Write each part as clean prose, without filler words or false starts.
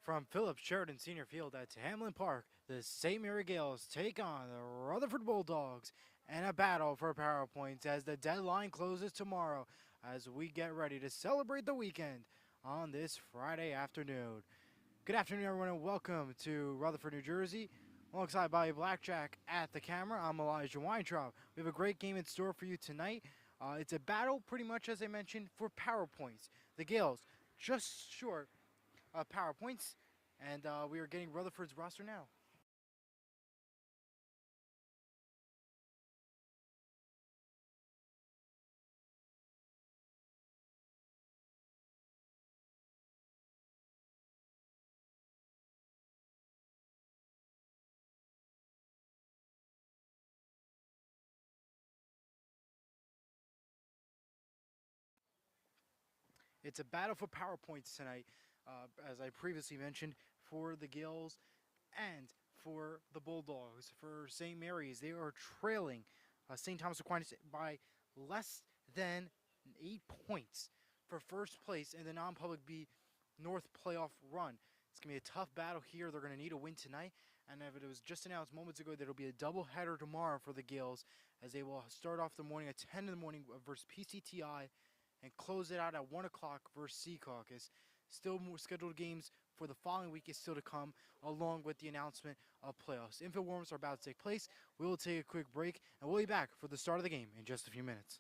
From Phillips Sheridan Senior Field at Hamlin Park, the St. Mary Gales take on the Rutherford Bulldogs in a battle for power points as the deadline closes tomorrow as we get ready to celebrate the weekend on this Friday afternoon. Good afternoon, everyone, and welcome to Rutherford, New Jersey. Alongside Bobby Blackjack at the camera, I'm Elijah Weintraub. We have a great game in store for you tonight. It's a battle, pretty much as I mentioned, for power points. The Gales just short power points, and we are getting Rutherford's roster now. It's a battle for power points tonight, as I previously mentioned, for the Gales and for the Bulldogs. For St. Mary's, they are trailing St. Thomas Aquinas by less than 8 points for first place in the non-public B North playoff run. It's going to be a tough battle here. They're going to need a win tonight. And it was just announced moments ago that it'll be a doubleheader tomorrow for the Gales as they will start off the morning at 10 in the morning versus PCTI and close it out at 1 o'clock versus Sea Caucus. Still more scheduled games for the following week is still to come, along with the announcement of playoffs. Info warm-ups are about to take place. We will take a quick break, and we'll be back for the start of the game in just a few minutes.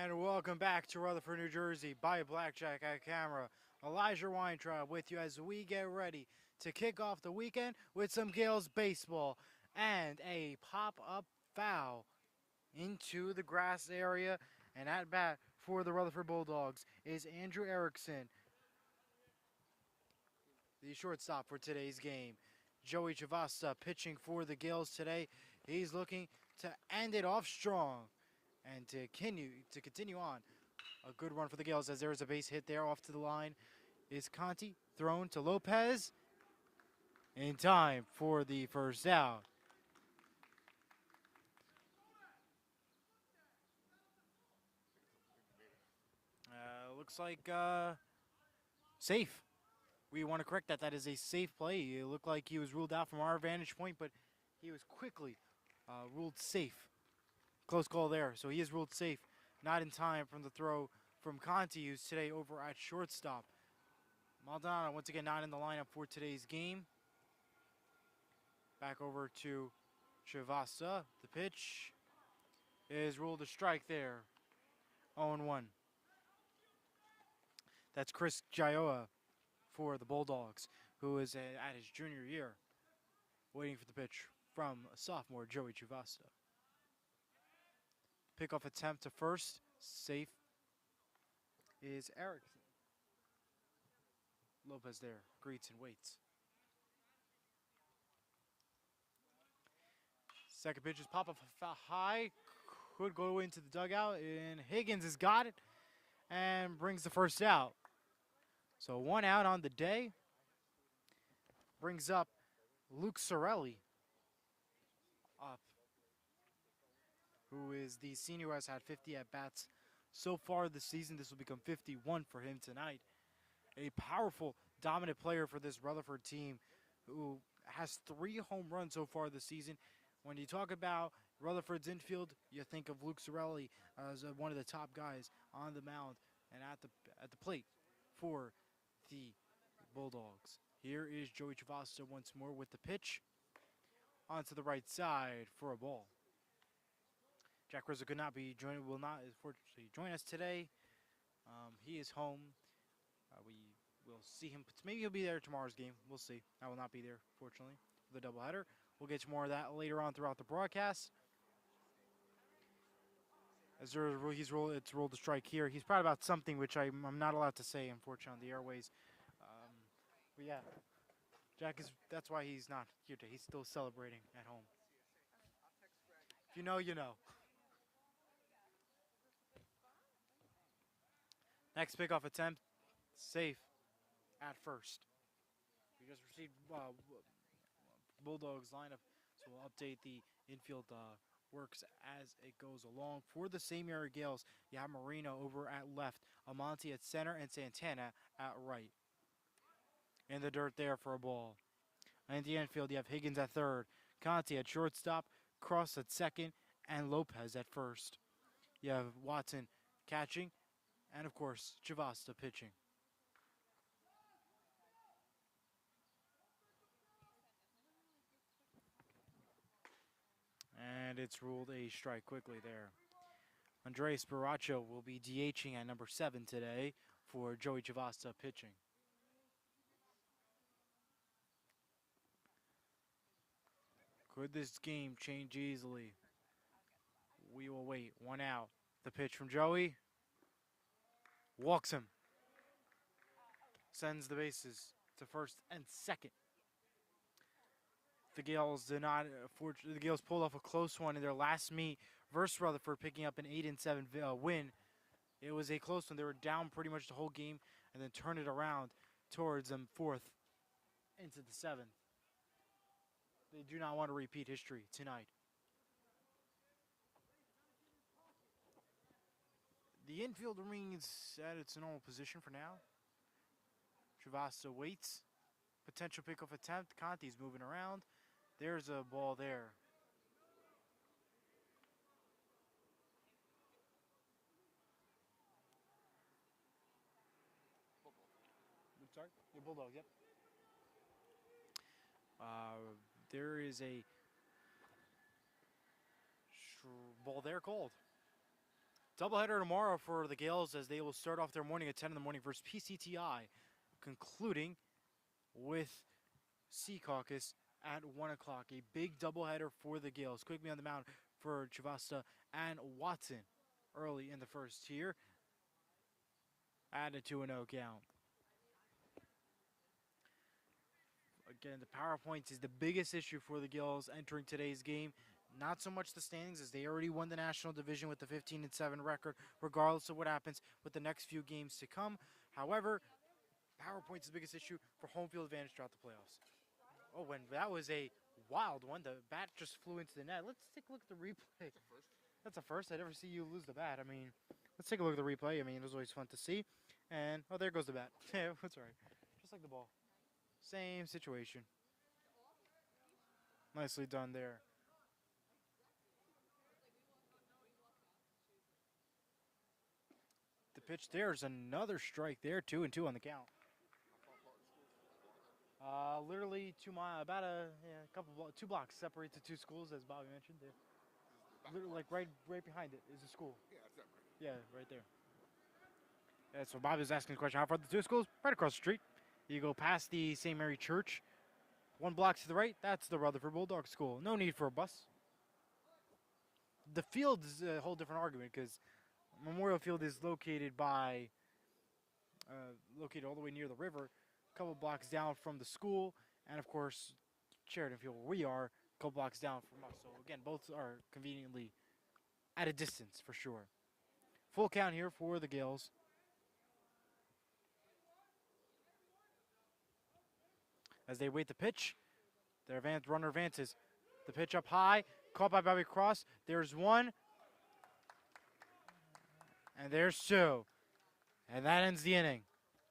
And welcome back to Rutherford, New Jersey by Blackjack at camera. Elijah Weintraub with you as we get ready to kick off the weekend with some Gales baseball and a pop-up foul into the grass area. And at bat for the Rutherford Bulldogs is Andrew Erickson, the shortstop for today's game. Joey Chavasta pitching for the Gales today. He's looking to end it off strong and to continue on. A good run for the Gales as there is a base hit there off to the line. Is Conte thrown to Lopez in time for the first out. Looks like safe. We want to correct that. That is a safe play. It looked like he was ruled out from our vantage point, but he was quickly ruled safe. Close call there. So he is ruled safe not in time from the throw from Conte, who's today over at shortstop. Maldonado once again not in the lineup for today's game. Back over to Chivasta. The pitch is ruled a strike there. 0-1. That's Chris Gioia for the Bulldogs, who is at his junior year, waiting for the pitch from sophomore Joey Chivasta. Pickoff attempt to first. Safe is Erickson. Lopez there, greets and waits. Second pitch is pop up high, could go into the dugout, and Higgins has got it and brings the first out. So 1 out on the day. Brings up Luke Sorelli up, who is the senior who has had 50 at-bats so far this season. This will become 51 for him tonight. A powerful, dominant player for this Rutherford team who has 3 home runs so far this season. When you talk about Rutherford's infield, you think of Luke Sorelli as one of the top guys on the mound and at the plate for the Bulldogs. Here is Joey Chivasta once more with the pitch onto the right side for a ball. Jack Rizzo could not be joined, will not unfortunately join us today. He is home. We will see him. Maybe he'll be there tomorrow's game. We'll see. I will not be there, fortunately, for the doubleheader. We'll get to more of that later on throughout the broadcast. As it's ruled a strike here. He's proud about something which I'm not allowed to say, unfortunately, on the airways. But yeah, Jack is. That's why he's not here today. He's still celebrating at home. If you know, you know. Next pickoff attempt, safe at first. We just received Bulldogs lineup, so we'll update the infield works as it goes along. For the same area Gales, you have Marino over at left, Amonte at center, and Santana at right. In the dirt there for a ball. In the infield, you have Higgins at third, Conte at shortstop, Cross at second, and Lopez at first. You have Watson catching, and of course, Chivasta pitching. And it's ruled a strike quickly there. Andres Baracho will be DHing at number 7 today for Joey Chivasta pitching. Could this game change easily? We will wait. 1 out. The pitch from Joey. Walks him. Sends the bases to first and second. The Gales did not. The Gales pulled off a close one in their last meet versus Rutherford, picking up an 8-7 win. It was a close one. They were down pretty much the whole game, and then turned it around towards them 4th into the 7th. They do not want to repeat history tonight. The infield remains at its normal position for now. Chivasta waits. Potential pickoff attempt. Conte's moving around. There's a ball there. Sorry? Your Bulldogs, yep. There is a ball there called. Doubleheader tomorrow for the Gales as they will start off their morning at 10 in the morning versus PCTI, concluding with Sea Caucus at 1 o'clock. A big doubleheader for the Gales. Quickly on the mound for Chivasta and Watson early in the first here. At a 2-0 count. Again, the power points is the biggest issue for the Gales entering today's game. Not so much the standings, as they already won the national division with the 15-7 record, regardless of what happens with the next few games to come. However, power points is the biggest issue for home field advantage throughout the playoffs. Oh, and that was a wild one. The bat just flew into the net. Let's take a look at the replay. That's a first. I never see you lose the bat. I mean, let's take a look at the replay. I mean, it was always fun to see. And, oh, there goes the bat. Yeah, that's all right. Just like the ball. Same situation. Nicely done there. the pitch. There's another strike there. 2-2 on the count. Literally 2 miles, about two blocks separates the two schools, as Bobby mentioned. They're literally like right behind it is a school. Yeah, right there. Yeah, so Bobby was asking the question, how far are the two schools? Right across the street. You go past the St. Mary Church. 1 block to the right, that's the Rutherford Bulldogs school. No need for a bus. The field is a whole different argument because Memorial Field is located located all the way near the river, a couple blocks down from the school, and of course, Sheridan Field, where we are, a couple blocks down from us. So again, both are conveniently at a distance for sure. Full count here for the Gales. As they wait the pitch, their runner advances. The pitch up high, caught by Bobby Cross. There's one, and there's two. And that ends the inning.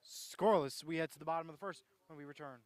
Scoreless, we head to the bottom of the first when we return.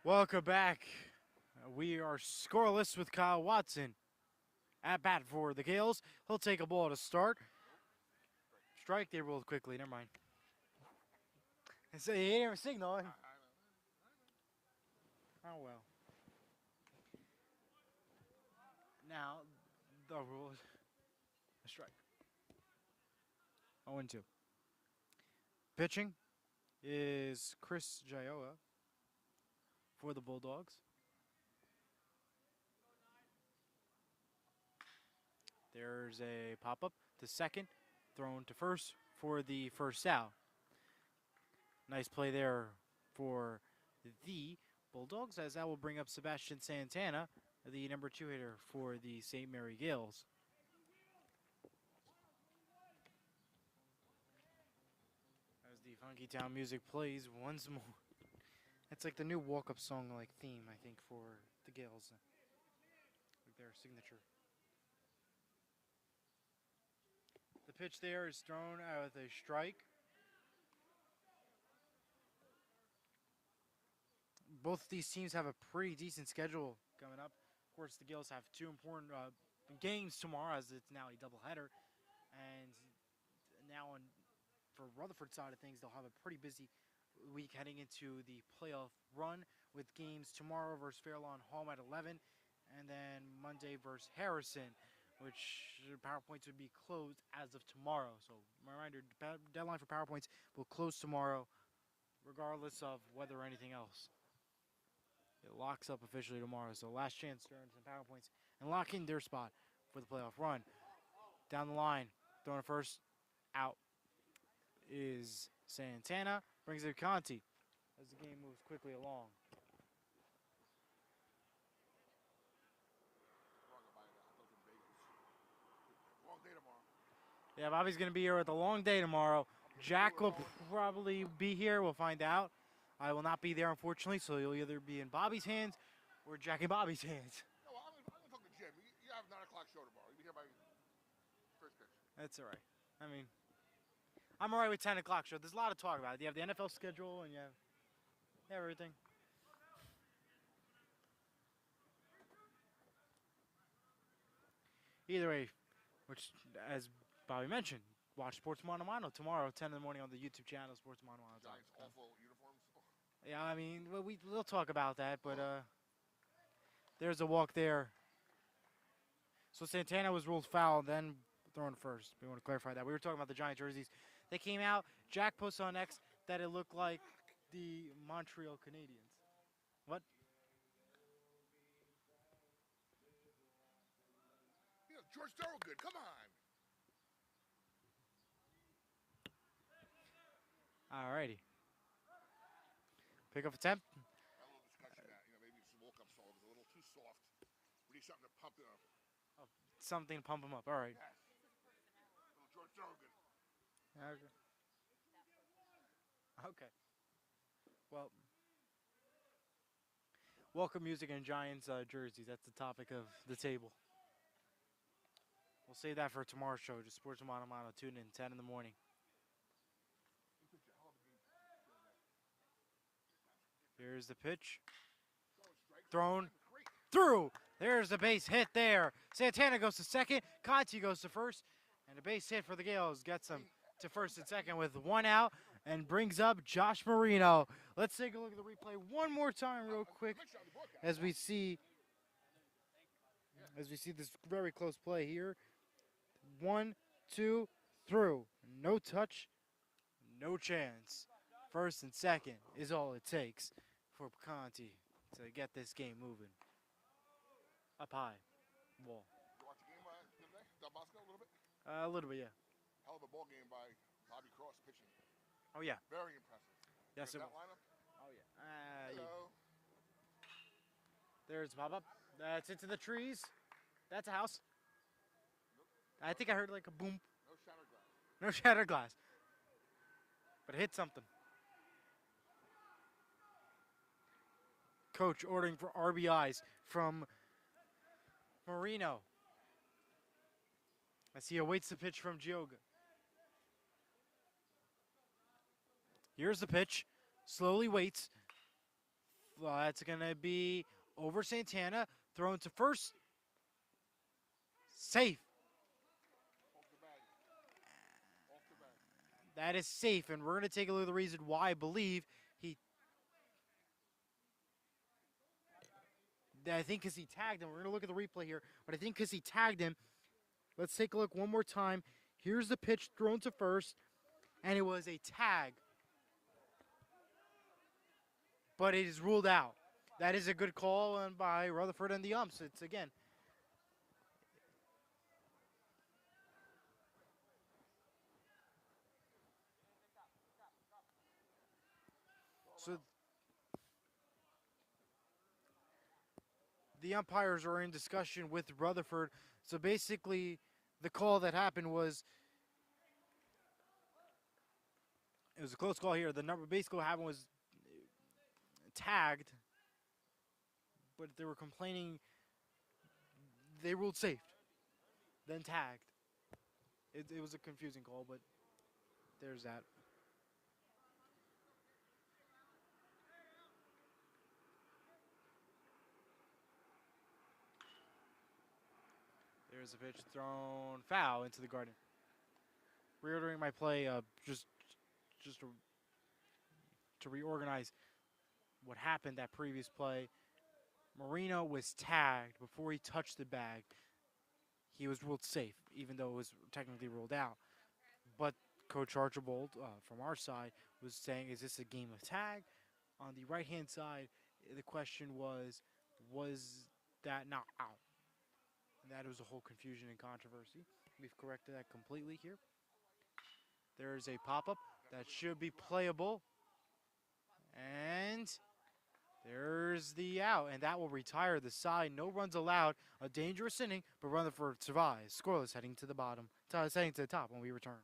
Welcome back. We are scoreless with Kyle Watson at bat for the Gales. He'll take a ball to start. Strike, they rolled quickly. Never mind. So he ain't even signaling. Oh well. Now the rule is a strike. 0-2. Pitching is Chris Gioia for the Bulldogs. There's a pop-up to second, thrown to first for the first out. Nice play there for the Bulldogs, as that will bring up Sebastian Santana, the number 2 hitter for the St. Mary Gales. As the Funky Town music plays once more. It's like the new walk-up song like theme, I think, for the Gales. Like their signature. The pitch there is thrown out with a strike. Both of these teams have a pretty decent schedule coming up. Of course, the Gales have 2 important games tomorrow, as it's now a doubleheader. And now for Rutherford's side of things, they'll have a pretty busy week heading into the playoff run with games tomorrow versus Fairlawn home at 11, and then Monday versus Harrison, which PowerPoints would be closed as of tomorrow. So reminder, deadline for PowerPoints will close tomorrow, regardless of weather or anything else. It locks up officially tomorrow, so last chance to earn some PowerPoints and lock in their spot for the playoff run. Down the line, throwing it first, out is Santana, brings it to Conte as the game moves quickly along. Long day tomorrow. Yeah, Bobby's going to be here with a long day tomorrow. Jack will probably be here. We'll find out. I will not be there, unfortunately, so you'll either be in Bobby's hands or Jack and Bobby's hands. No, I'm going to talk to Jim. You have 9 o'clock show tomorrow. You'll be here by first pitch. That's all right. I mean, I'm all right with 10 o'clock show. There's a lot to talk about. You have the NFL schedule and you have everything. Either way, which, as Bobby mentioned, watch Sports Mano Mano tomorrow, 10 in the morning on the YouTube channel, Sports Mano Mano. Giants awful uniforms. Yeah, I mean, we'll talk about that, but there's a walk there. So Santana was ruled foul, then thrown first. We want to clarify that. We were talking about the Giant jerseys. They came out. Jack posted on X that it looked like the Montreal Canadiens. What? You know, George Thorogood, come on. Alrighty. Pick up attempt. A little discussion that, maybe some woke-up salt is a little too soft. We need something to pump it up. Something to pump him up. All right. Yes. Little George Thorogood. Okay. Well, welcome music and Giants jerseys. That's the topic of the table. We'll save that for tomorrow's show. Just Sports Mano Mano. Tune in 10 in the morning. Here's the pitch. Thrown through. There's the base hit there. Santana goes to second. Conte goes to first. And a base hit for the Gales. Gets them to first and second with one out. And brings up Josh Marino. Let's take a look at the replay one more time real quick as we see this very close play here. 1, 2, through. No touch, no chance. First and second is all it takes for Conte to get this game moving. Up high. Wall. You watch the game the other day? Del Bosco a little bit? A little bit, yeah. Hell of a ball game by Bobby Cross pitching. Oh, yeah. Very impressive. Yes, it that was. lineup? Oh, yeah. Hello. There's pop-up. That's into the trees. That's a house. I think I heard like a boom. No shattered glass. No shattered glass. But it hit something. Coach ordering for RBIs from Marino as he awaits the pitch from Gioga. Here's the pitch. Slowly waits. That's going to be over Santana. Thrown to first. Safe. Off the bag. Off the bag. That is safe, and we're going to take a look at the reason why I believe I think because he tagged him. We're going to look at the replay here, but I think because he tagged him. Let's take a look one more time. Here's the pitch thrown to first, and it was a tag. But it is ruled out. That is a good call by Rutherford and the umps. It's, again, so the umpires are in discussion with Rutherford. So basically, the call that happened was, it was a close call here. The number basically what happened was tagged, but they were complaining. They ruled safe, then tagged. It was a confusing call, but there's that. Here's a pitch thrown foul into the garden. Reordering my play, just to reorganize what happened that previous play. Marino was tagged before he touched the bag. He was ruled safe, even though it was technically ruled out. But Coach Archibald, from our side, was saying, is this a game of tag? On the right-hand side, the question was that not out? And that was a whole confusion and controversy. We've corrected that completely here. There's a pop-up that should be playable. And there's the out, and that will retire the side. No runs allowed. A dangerous inning, but Rutherford survives. Scoreless heading to the bottom. Heading to the top when we return.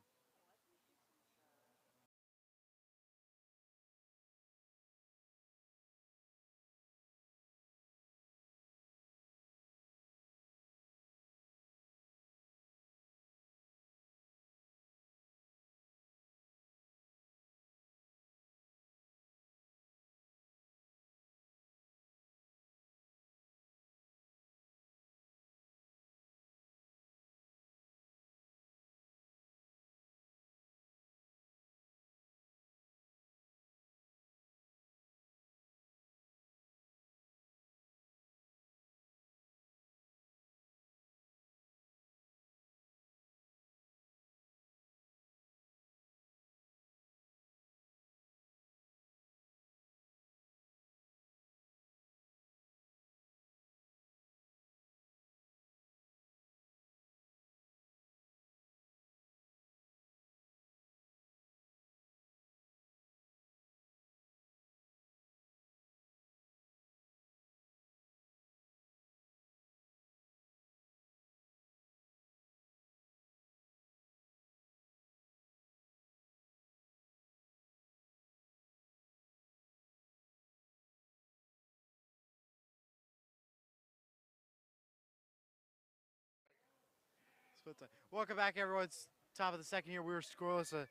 Welcome back, everyone. It's top of the second here. We were scoreless. An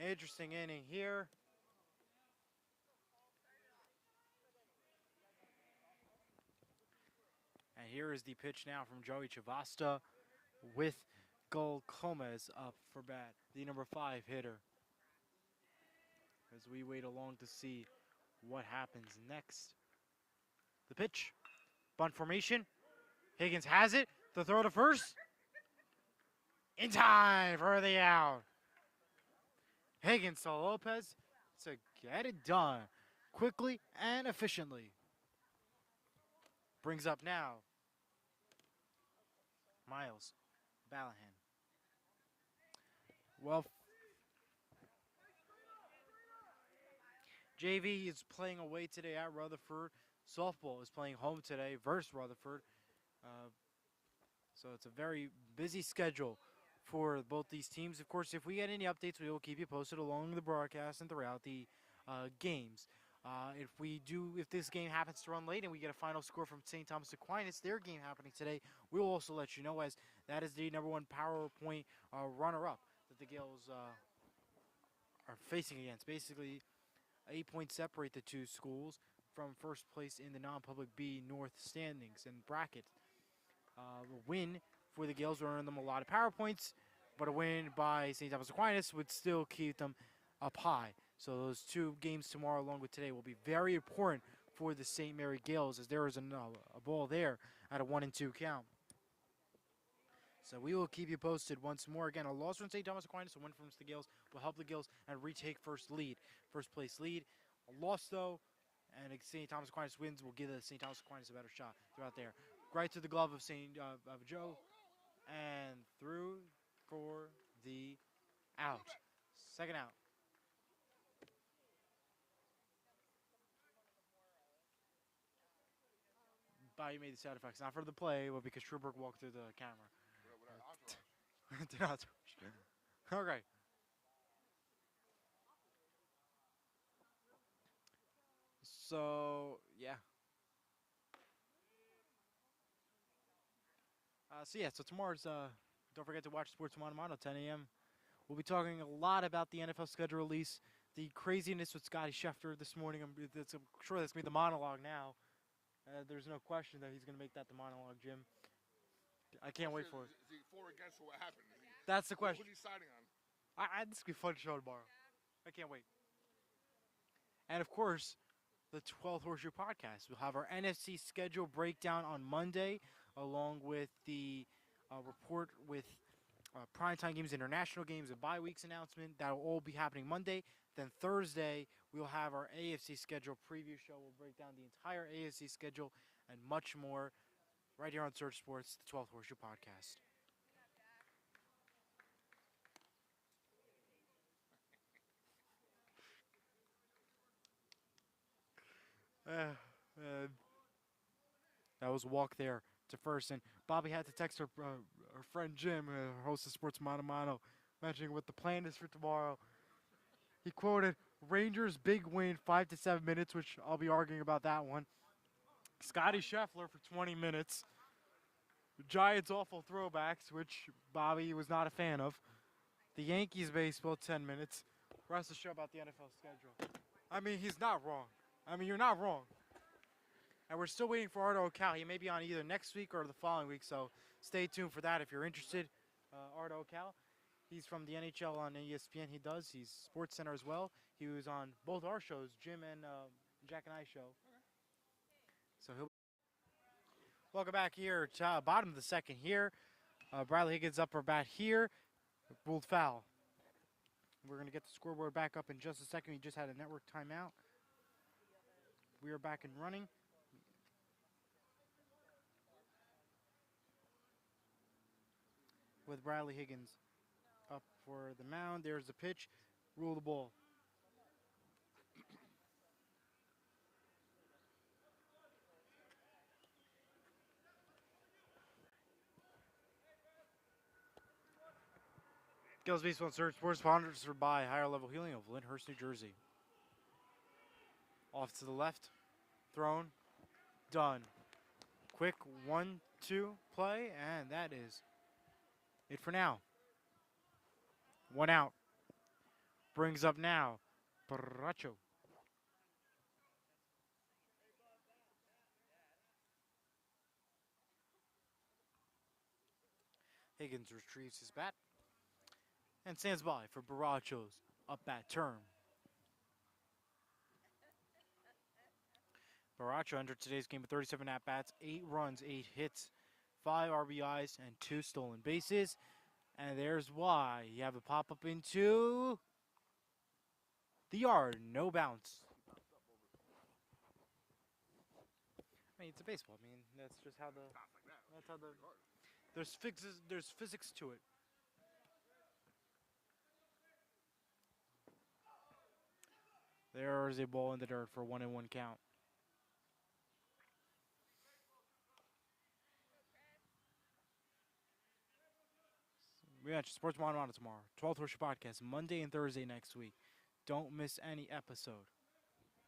interesting inning here. And here is the pitch now from Joey Chavasta with Gol Gomez up for bat, the number 5 hitter. As we wait along to see what happens next. The pitch. Bunt formation. Higgins has it. The throw to first. In time for the out. Higgins to Lopez to get it done quickly and efficiently. Brings up now Miles Ballahan. Well, JV is playing away today at Rutherford. Softball is playing home today versus Rutherford. So it's a very busy schedule for both these teams. Of course, if we get any updates, we will keep you posted along the broadcast and throughout the games. If this game happens to run late and we get a final score from St. Thomas Aquinas, their game happening today, we will also let you know, as that is the number 1 PowerPoint runner-up that the Gales are facing against. Basically, 8 points separate the two schools from first place in the non-public B North standings and bracket. A win for the Gales would earn them a lot of power points, but a win by St. Thomas Aquinas would still keep them up high. So those two games tomorrow along with today will be very important for the St. Mary Gales, as there is a ball there at a 1-2 count. So we will keep you posted once more. Again, a loss from St. Thomas Aquinas, a win from the Gales will help the Gales and retake first place lead. A loss, though, and St. Thomas Aquinas wins will give the St. Thomas Aquinas a better shot throughout there. Right to the glove of of Joe, and through for the out. Second out. Bayou made the sound effects, not for the play, but because Truberg walked through the camera. Did not. Okay. So, yeah. So tomorrow's, don't forget to watch Sports Mano Mano, 10 a.m. We'll be talking a lot about the NFL schedule release, the craziness with Scotty Schefter this morning. I'm sure that's going to be the monologue now. There's no question that he's going to make that the monologue, Jim. I can't wait for it. Is he for or against what happened? That's the question. Who's he siding on? This will be a fun show tomorrow. I can't wait. And of course, the 12th Horseshoe Podcast. We'll have our NFC schedule breakdown on Monday, along with the report with primetime games, international games, and bye weeks announcement. That will all be happening Monday. Then Thursday, we'll have our AFC schedule preview show. We'll break down the entire AFC schedule and much more right here on Surge Sports, the 12th Horseshoe Podcast. That was a walk there to first, and Bobby had to text her friend Jim, host of Sports Mano Mano, mentioning what the plan is for tomorrow. He quoted Rangers big win 5 to 7 minutes, which I'll be arguing about that one. Scotty Scheffler for 20 minutes. Giants awful throwbacks, which Bobby was not a fan of. The Yankees baseball 10 minutes. Rest of the show about the NFL schedule. I mean, he's not wrong. I mean, you're not wrong. And we're still waiting for Ardo Cal. He may be on either next week or the following week, so stay tuned for that if you're interested. Ardo Cal, he's from the NHL on ESPN. He's Sports Center as well. He was on both our shows, Jim and Jack and I show. Okay. So he'll. Welcome back here to bottom of the second here. Bradley Higgins up for bat here. Ruled foul. We're going to get the scoreboard back up in just a second. We just had a network timeout. We are back and running. With Bradley Higgins up for the mound. There's the pitch. Rule the ball. GAELS Baseball and Surge Sports sponsored by Higher Level Healing of Lyndhurst, New Jersey. Off to the left. Thrown. Done. Quick 1-2 play, and that is it for now. One out. Brings up now Bracho. Higgins retrieves his bat and stands by for Baracho's up bat turn. Baracho entered today's game with 37 at-bats, 8 runs, 8 hits, 5 RBIs, and 2 stolen bases. And there's why. You have a pop-up into the yard. No bounce. I mean, it's a baseball. I mean, that's just how the... That's how the... There's physics to it. There's a ball in the dirt for a 1-1 count. We got Sports Mano tomorrow. 12th Horseshoe Podcast, Monday and Thursday next week. Don't miss any episode.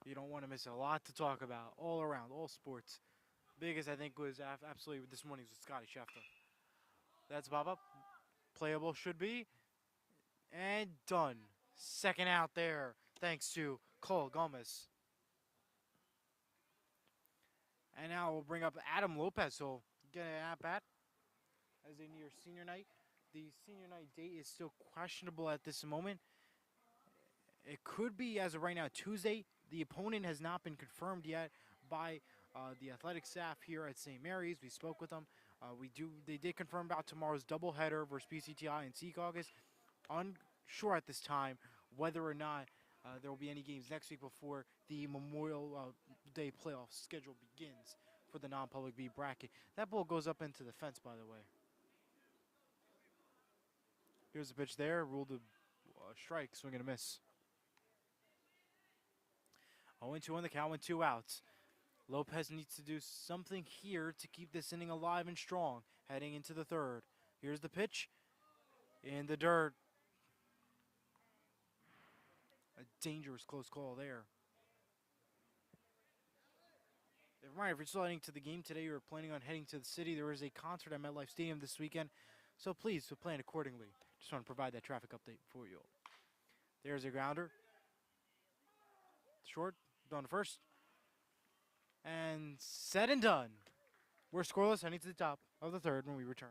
You don't want to miss a lot to talk about all around, all sports. Biggest, I think, was absolutely this morning's with Scotty Scheffler. That's pop-up. Playable should be. And done. Second out there, thanks to Cole Gomez. And now we'll bring up Adam Lopez, who'll get an at-bat as they near senior night. The senior night date is still questionable at this moment. It could be, as of right now, Tuesday. The opponent has not been confirmed yet by the athletic staff here at St. Mary's. We spoke with them. They did confirm about tomorrow's doubleheader versus PCTI and Secaucus. Unsure at this time whether or not there will be any games next week before the Memorial Day playoff schedule begins for the non-public B bracket. That ball goes up into the fence, by the way. Here's the pitch there. Ruled a strike. Swing and a miss. 0-2 on the count with 2 outs. Lopez needs to do something here to keep this inning alive and strong heading into the third. Here's the pitch. In the dirt. A dangerous close call there. Reminder, if you're still heading to the game today or planning on heading to the city, there is a concert at MetLife Stadium this weekend. So please plan accordingly. Just want to provide that traffic update for you. There's a grounder. Short, down to first. And said and done. We're scoreless heading to the top of the third when we return.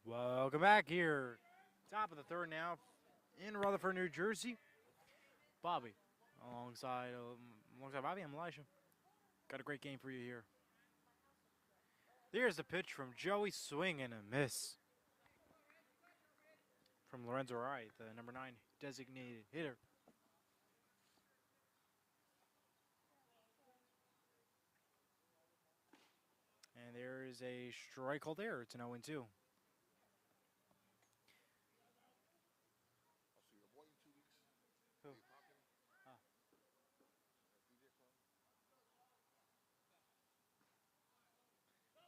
Welcome back here. Top of the third now in Rutherford, New Jersey. Bobby, alongside Bobby, I'm Elisha. Got a great game for you here. There's the pitch from Joey, swing and a miss. From Lorenzo Wright, the number 9 designated hitter. And there is a strike called there. It's an 0-2. I'll see your boy in 2 weeks. Who? Are you popping? Ah. DJ club?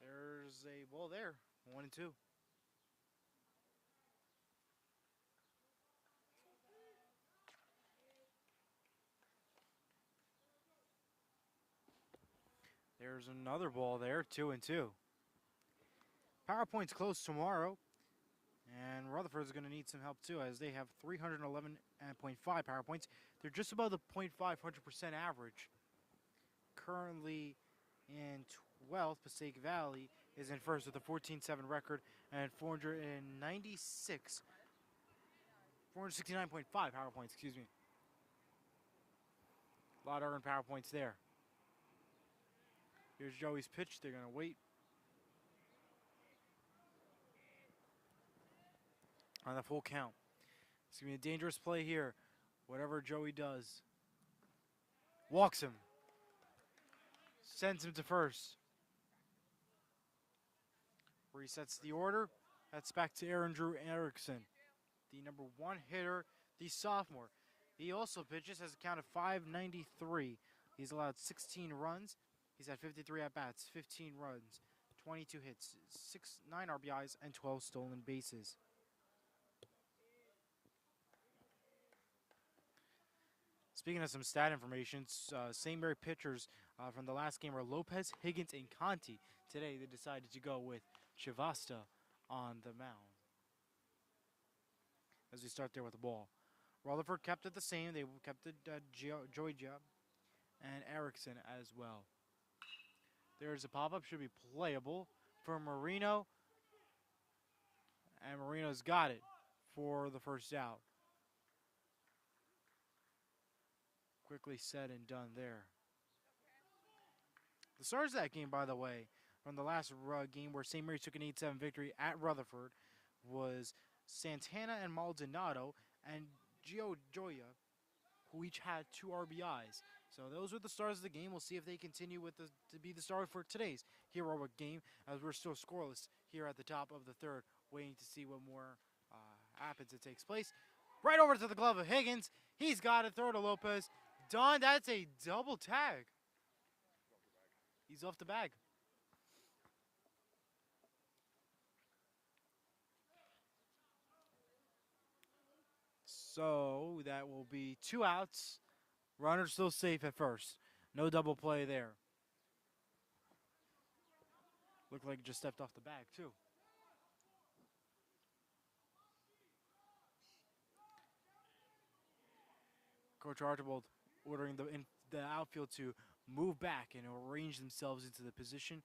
There's a ball there. 1-2. There's another ball there. 2-2. PowerPoint's tomorrow. And Rutherford's going to need some help too, as they have 311.5 power points. They're just above the 0.5 100% average. Currently in 12th, Passaic Valley is in first with a 14-7 record and 469.5 power points, excuse me. A lot of earned power points there. Here's Joey's pitch. They're going to wait. On the full count. It's going to be a dangerous play here. Whatever Joey does. Walks him. Sends him to first. Resets the order. That's back to Aaron Drew Erickson, the number 1 hitter, the sophomore. He also pitches, has a count of 593. He's allowed 16 runs. He's had 53 at-bats, 15 runs, 22 hits, 9 RBIs, and 12 stolen bases. Speaking of some stat information, St. Mary pitchers from the last game were Lopez, Higgins, and Conte. Today they decided to go with Chivasta on the mound. As we start there with the ball. Rutherford kept it the same. They kept it Joya and Erickson as well. There's a pop-up. Should be playable for Marino. And Marino's got it for the first out. Quickly said and done there. The stars of that game, by the way, from the last game where St. Mary's took an 8-7 victory at Rutherford, was Santana and Maldonado and Gio Joya, who each had 2 RBIs. So those were the stars of the game. We'll see if they continue with to be the star for today's heroic game, as we're still scoreless here at the top of the third, waiting to see what more happens that takes place. Right over to the glove of Higgins. He's got it. Throw to Lopez. Done. That's a double tag. He's off the bag. So that will be 2 outs. Runner still safe at first. No double play there. Looked like it just stepped off the bag, too. Coach Archibald ordering the outfield to move back and arrange themselves into the position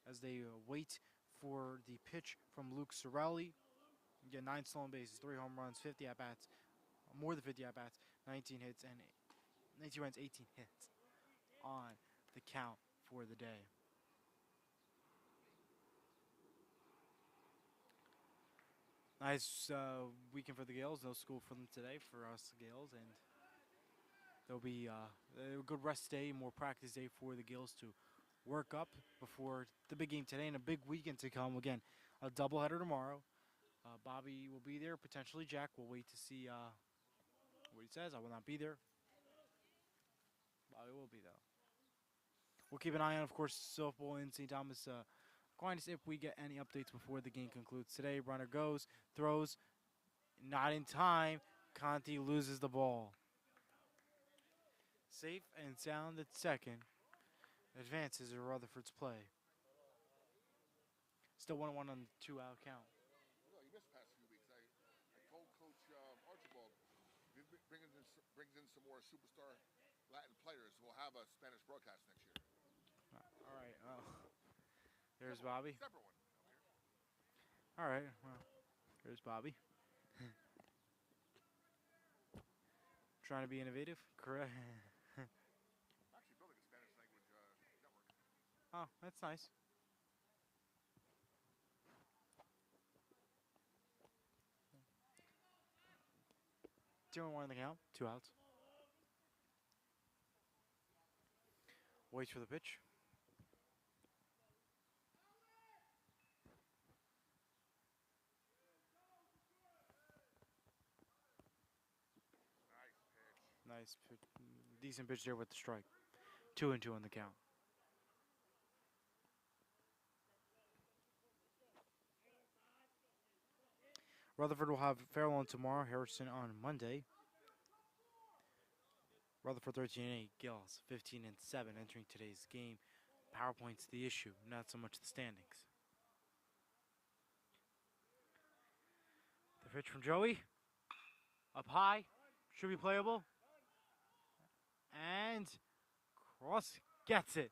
as they wait for the pitch from Luke Sorelli. Get 9 stolen bases, 3 home runs, 50 at bats, more than 50 at bats, 19 hits, and 19 runs, 18 hits on the count for the day. Nice weekend for the Gales. No school for them today for us Gales, and there'll be a good rest day, more practice day for the Gales to work up before the big game today and a big weekend to come. Again, a doubleheader tomorrow. Bobby will be there, potentially Jack. We'll wait to see what he says. I will not be there. Bobby will be, though. We'll keep an eye on, of course, softball in St. Thomas Aquinas if we get any updates before the game concludes today. Runner goes, throws, not in time. Conte loses the ball. Safe and sound at second. Advances in Rutherford's play. Still 1-1 on the 2-out count. Well, you missed the past few weeks. I told Coach Archibald if he brings in some more superstar Latin players, we'll have a Spanish broadcast next year. All right. There's Bobby. Separate one. All right. Well, there's Bobby. Trying to be innovative. Correct. I'm actually building a Spanish language network. Oh, that's nice. Two and 1 in the count. 2 outs. Waits for the pitch. Nice pitch. Decent pitch there with the strike. 2-2 on the count. Rutherford will have Farrell on tomorrow, Harrison on Monday. Rutherford 13-8, Gills 15-7 entering today's game. PowerPoint's the issue, not so much the standings. The pitch from Joey. Up high. Should be playable. And Cross gets it.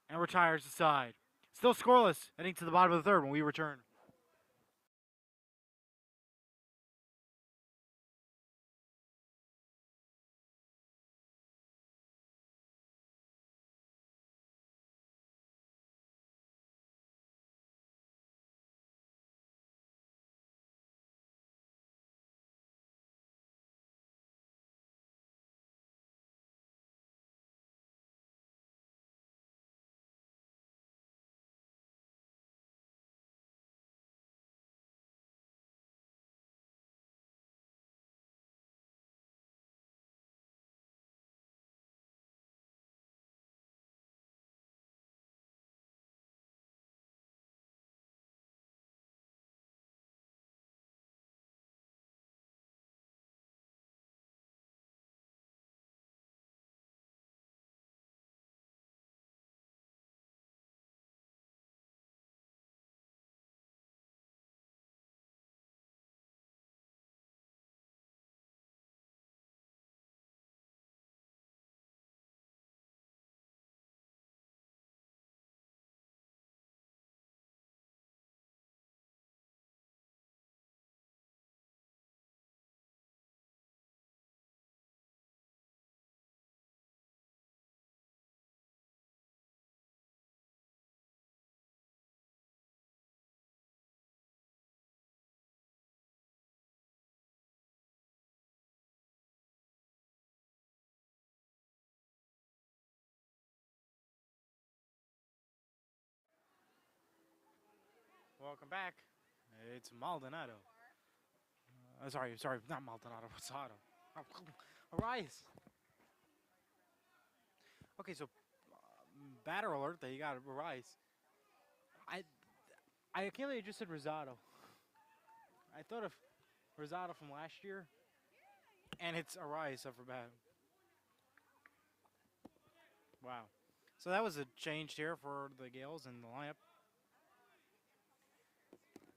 And retires the side. Still scoreless, heading to the bottom of the third when we return. Welcome back. It's Maldonado. Sorry, not Maldonado, Rosado. Arias. Okay, so batter alert that you got Arias. I can't believe you just said Rosado. I thought of Rosado from last year, And it's Arias up for bat. Wow. So that was a change here for the Gales in the lineup.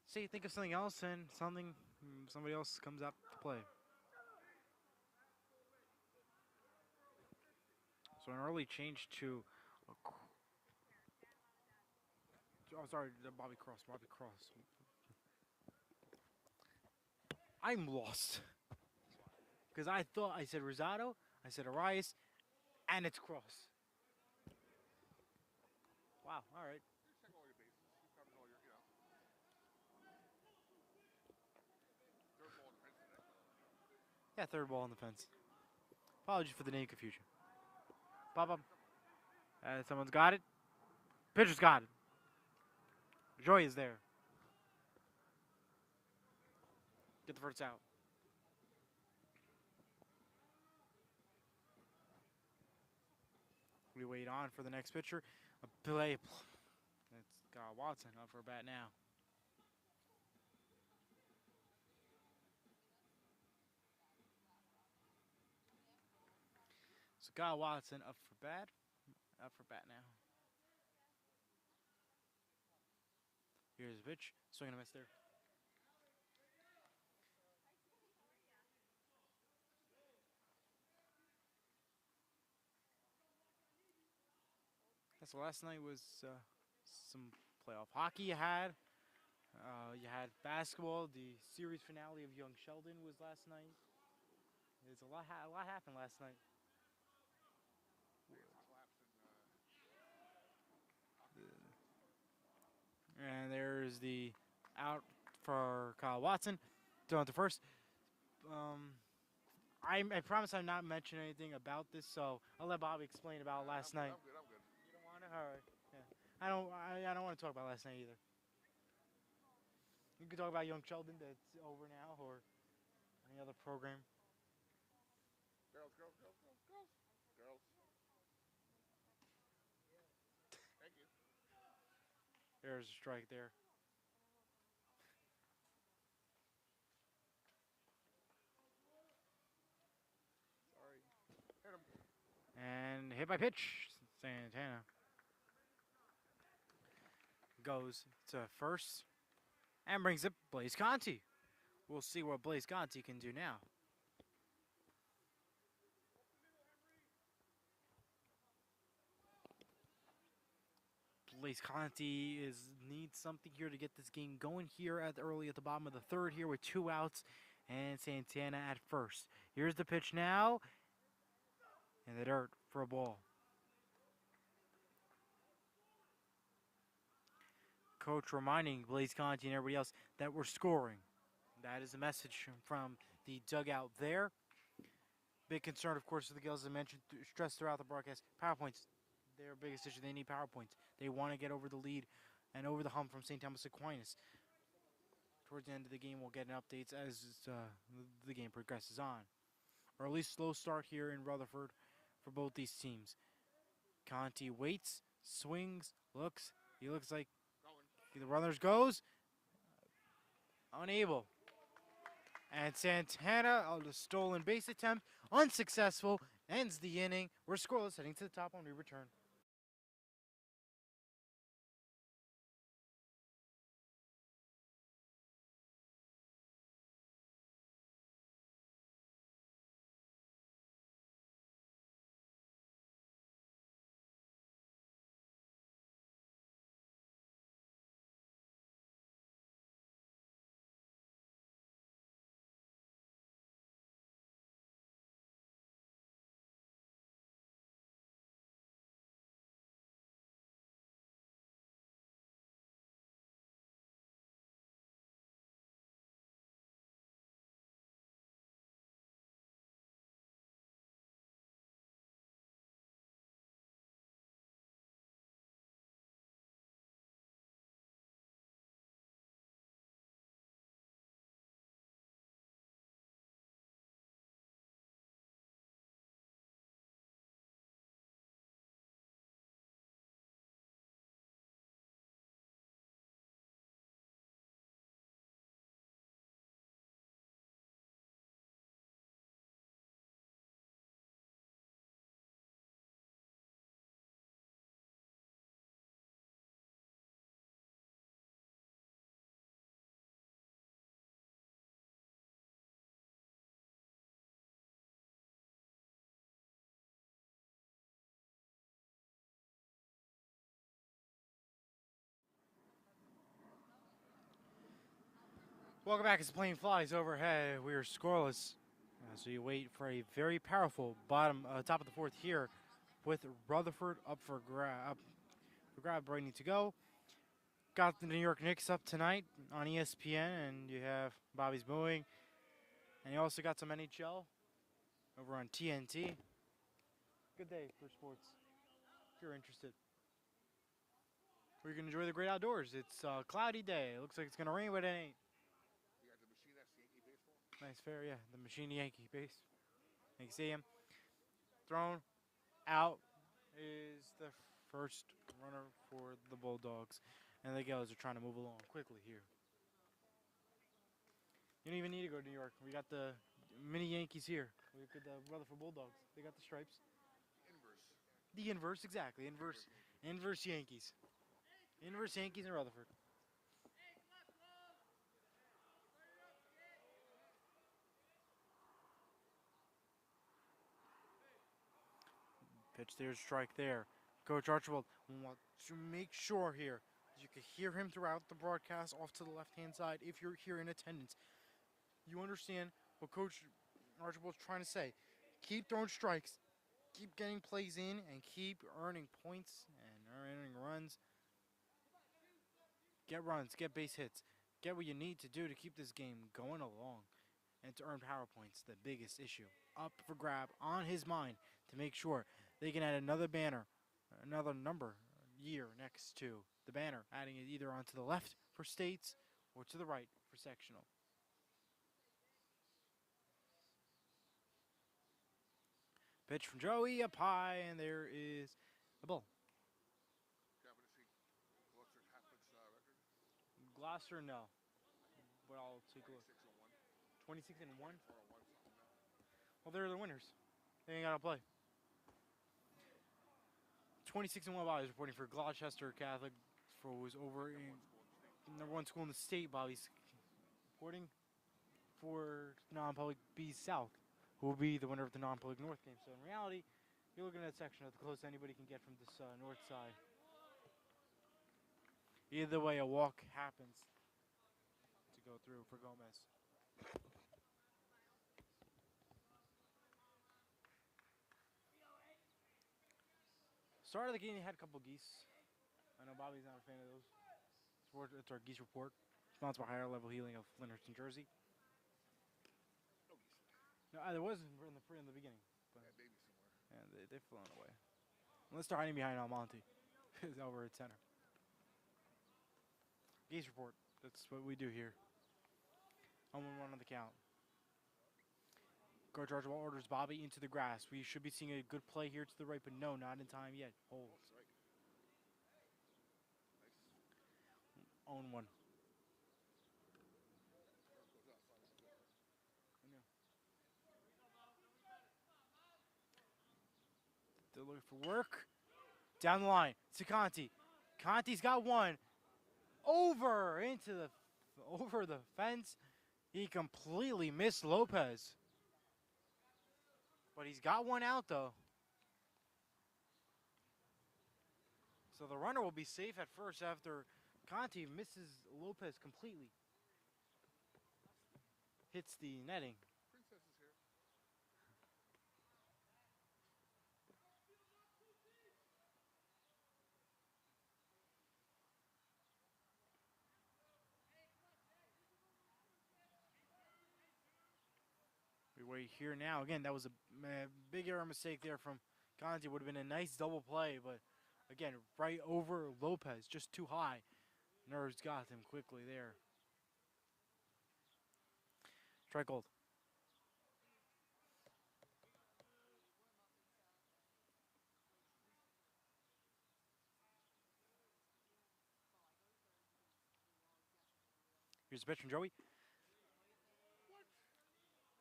See, think of something else and somebody else comes up to play. So an early change to sorry, Bobby Cross. Bobby Cross. I'm lost. Because I thought I said Rosado, I said Arias, and it's Cross. Wow, all right. You check all your bases. You covered all your, third ball in the fence today. Yeah, third ball on the fence. Apologies for the name confusion. Pop up. Someone's got it. Pitcher's got it. Joy is there. Get the first out. We wait on for the next pitcher. A play. It's got Watson up for bat now. So Kyle Watson up for bat. Up for bat now. Here's a pitch. Swing and a miss there. So last night was some playoff hockey you had. You had basketball. The series finale of Young Sheldon was last night. There's a lot happened last night. And there's the out for Kyle Watson. Down to first. I promise I'm not mentioning anything about this, so I'll let Bobby explain about last night. I'm good. You don't want to? All right. Yeah. I don't want to talk about last night either. You can talk about Young Sheldon that's over now, or any other program. Girls. Thank you. There's a strike there. Sorry. Hit him. And hit by pitch. Santana goes to first and brings up Blayze Conte. We'll see what Blayze Conte can do now. Blayze Conte needs something here to get this game going here early at the bottom of the third here with 2 outs and Santana at first. Here's the pitch now. In the dirt for a ball. Coach reminding Blayze Conte and everybody else that we're scoring. That is a message from the dugout there. Big concern, of course, of the Gales, as I mentioned, stressed throughout the broadcast. Power points, their biggest issue. They need power points. They want to get over the lead and over the hump from St. Thomas Aquinas. Towards the end of the game, we'll get an updates as the game progresses on. Early slow start here in Rutherford for both these teams. Conte waits, swings, looks. He looks like the runners goes. Unable. And Santana, a stolen base attempt, unsuccessful, ends the inning. We're scoreless, heading to the top when we return. Welcome back. As the plane flies overhead, we are scoreless. So you wait for a very powerful top of the fourth here, with Rutherford up for grab, ready to go. Got the New York Knicks up tonight on ESPN, and you have Bobby's Booing, and you also got some NHL over on TNT. Good day for sports, if you're interested. We're gonna enjoy the great outdoors. It's a cloudy day. It looks like it's gonna rain, but it ain't. You got the machine that's Yankee baseball. Nice fair, yeah. The Machine Yankee base. You can see him. Thrown out is the first runner for the Bulldogs. And the GAELS are trying to move along quickly here. You don't even need to go to New York. We got the mini Yankees here. We got the Rutherford Bulldogs. They got the stripes. Inverse. The inverse, exactly. Inverse Yankees. Inverse Yankees and Rutherford. Pitch there, strike there. Coach Archibald wants to make sure here you can hear him throughout the broadcast off to the left-hand side if you're here in attendance. You understand what Coach Archibald's trying to say. Keep throwing strikes, keep getting plays in, and keep earning points and earning runs. Get runs, get base hits. Get what you need to do to keep this game going along and to earn power points, the biggest issue. Up for grab on his mind to make sure they can add another banner, another number year next to the banner, adding it either onto the left for states or to the right for sectional. Pitch from Joey up high, and there is the ball. Capital Gloucester Catholic's record. Gloucester, no. But I'll take a look. 26 and 1. 26 and 1? 4 and 1, something like that. Well, they're the winners. They ain't got to play. 26 and 1 Bobby's reporting for Gloucester Catholic, for was over in number one school in the state. Bobby's reporting for non-public B South, who will be the winner of the non-public North game. So in reality, you're looking at a section of the closest anybody can get from this north side. Either way, a walk happens to go through for Gomez. Start of the game, he had a couple geese. I know Bobby's not a fan of those. It's our geese report, sponsored by Higher Level Healing of Flinders, New Jersey. No geese. No, there was in the beginning, but Yeah, baby somewhere. yeah, they've flown away. Unless they're hiding behind Almonte, is over at center. Geese report. That's what we do here. 1-1 on the count. Coach Archibald orders Bobby into the grass. We should be seeing a good play here to the right, but no, not in time yet. Holds. Strike. Nice. Own one. Goes outside. They're looking for work. Down the line to Conte. Conte's got one. Over the fence. He completely missed Lopez. But he's got one out though. So the runner will be safe at first after Conte misses Lopez completely. Hits the netting. Princess is here. We wait here now. Again, that was a big error mistake there from Conte. Would have been a nice double play, but again, right over Lopez, just too high. Nerves got him quickly there. Strike gold. Here's the pitch from Joey.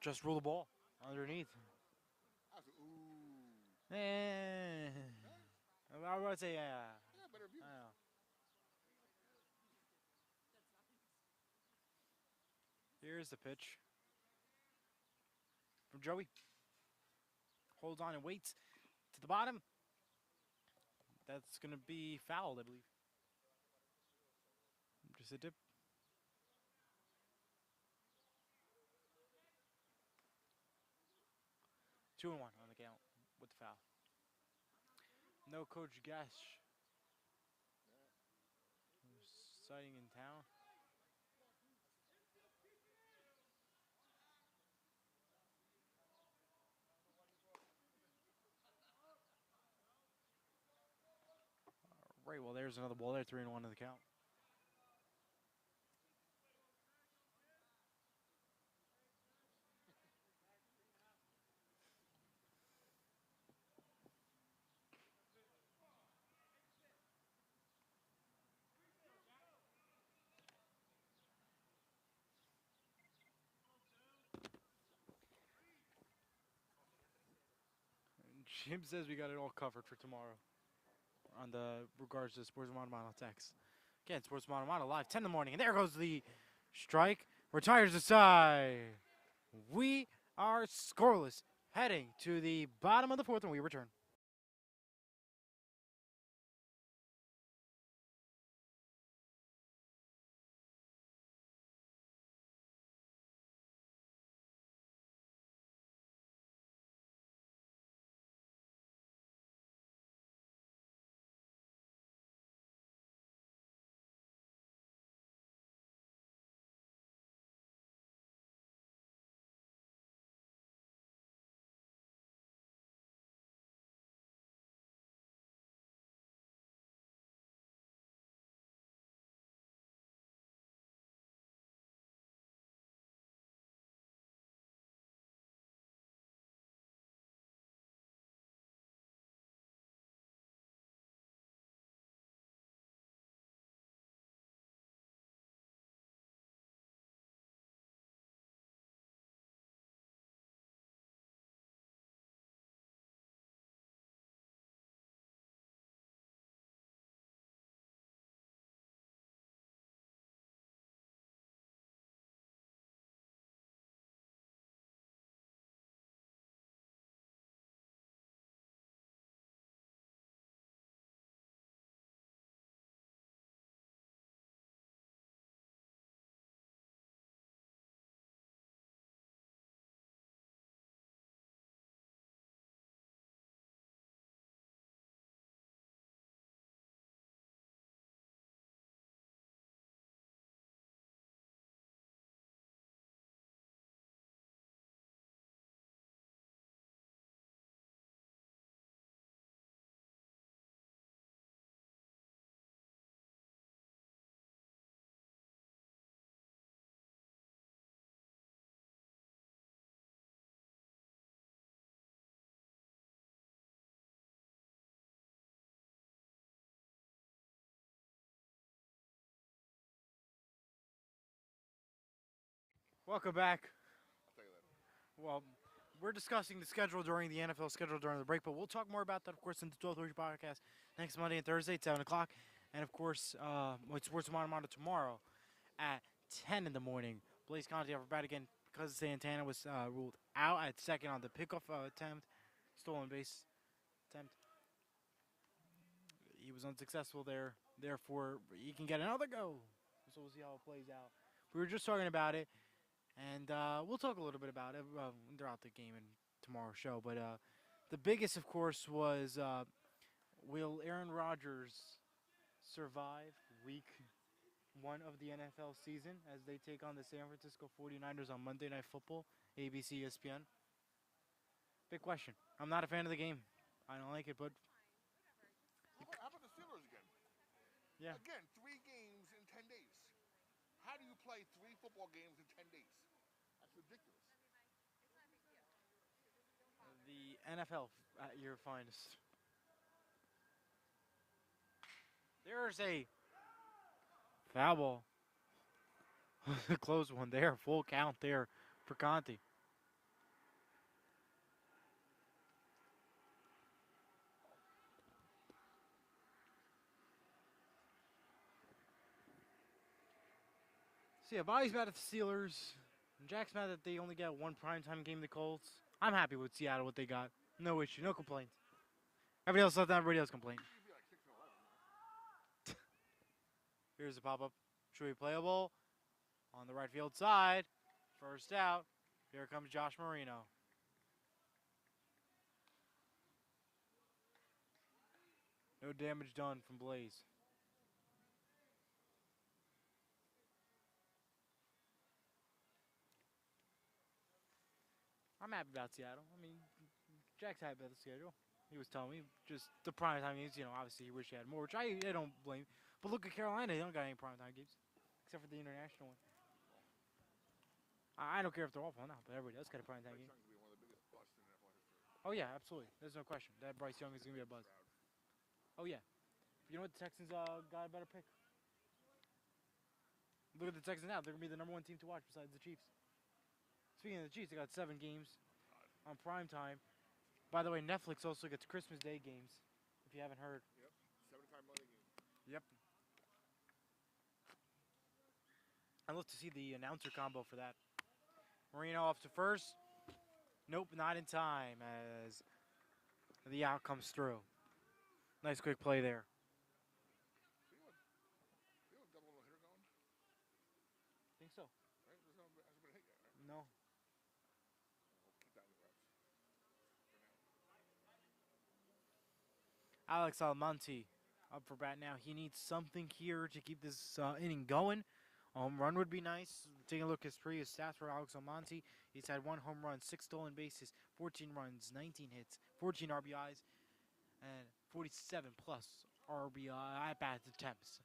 Just roll the ball underneath. Ooh. I was about to say, yeah. Yeah, better view. I know. Here's the pitch from Joey. Holds on and waits to the bottom. That's going to be fouled, I believe. Just a dip. 2-1 on the count with the foul. No Coach Gash sighting in town. Right, well, there's another ball there. 3-1 to the count. Jim says we got it all covered for tomorrow on the regards to Sports Mono text. Again, Sports Mono live 10 in the morning, and there goes the strike. Retires the side. We are scoreless, heading to the bottom of the fourth when we return. Welcome back. I'll tell you later. Well, we're discussing the schedule during the NFL schedule during the break, but we'll talk more about that, of course, in the 12:30 podcast next Monday and Thursday at 7 o'clock. And, of course, with Sports Mono tomorrow at 10 in the morning. Blayze Conte over bat again because Santana was ruled out at second on the pickoff attempt, stolen base attempt. He was unsuccessful there. Therefore, he can get another go. So we'll see how it plays out. We were just talking about it, and we'll talk a little bit about it throughout the game and tomorrow's show. But the biggest, of course, was will Aaron Rodgers survive week 1 of the NFL season as they take on the San Francisco 49ers on Monday Night Football, ABC, ESPN? Big question. I'm not a fan of the game. I don't like it, but How about the Steelers again? yeah. Again, 3 games in 10 days. How do you play 3 football games in 10 days? That's ridiculous. The NFL at your finest. There's a foul ball. Close one there. Full count there for Conte. So yeah, Bobby's mad at the Steelers. And Jack's mad that they only got one primetime game, the Colts. I'm happy with Seattle, what they got. No issue, no complaints. Everybody else left, everybody else complained. You'd be like 6 and 11. Here's the pop-up. Should we playable? On the right field side. First out. Here comes Josh Marino. No damage done from Blayze. I'm happy about Seattle. I mean, Jack's happy about the schedule. He was telling me just the prime time games. Obviously he wish he had more, which I don't blame. But look at Carolina; they don't got any prime time games except for the international one. I don't care if they're awful or not, but everybody does get a prime time Bryce game. Young's gonna be one of the biggest busts in NFL history. Oh yeah, absolutely. There's no question that Bryce Young is gonna be a buzz. Oh yeah. You know what? The Texans got a better pick. Look at the Texans now; they're gonna be the #1 team to watch besides the Chiefs. Speaking of the Chiefs, they got 7 games on prime time. By the way, Netflix also gets Christmas Day games. If you haven't heard. Yep, 75 million game. Yep. I'd love to see the announcer combo for that. Marino off to first. Nope, not in time as the out comes through. Nice quick play there. See what double no hitter going? Think so. Right? Hasn't been hit yet, right? No. We'll keep that in the reps for now. Alex Almonte up for bat now. He needs something here to keep this inning going. A home run would be nice. Taking a look at his previous stats for Alex Almonte. He's had 1 home run, 6 stolen bases, 14 runs, 19 hits, 14 RBIs, and 47 plus RBI at-bat attempts.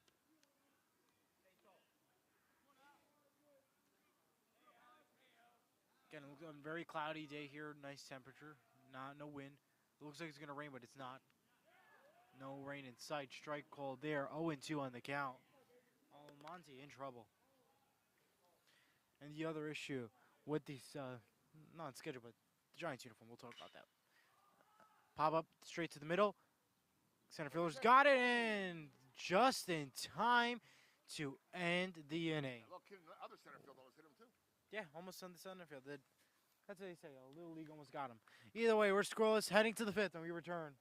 Again, it looks like a very cloudy day here. Nice temperature. No wind. It looks like it's going to rain, but it's not. No rain in sight. Strike called there. 0-2 on the count. Almonte in trouble. And the other issue with these, not schedule, but the Giants uniform, we'll talk about that. Pop up straight to the middle. Center fielder's got it in just in time to end the inning. That little kid in the other center field almost hit him too. Yeah, almost on the center field. That's what they say. A little league almost got him. Either way, we're scoreless, heading to the 5th, and we return.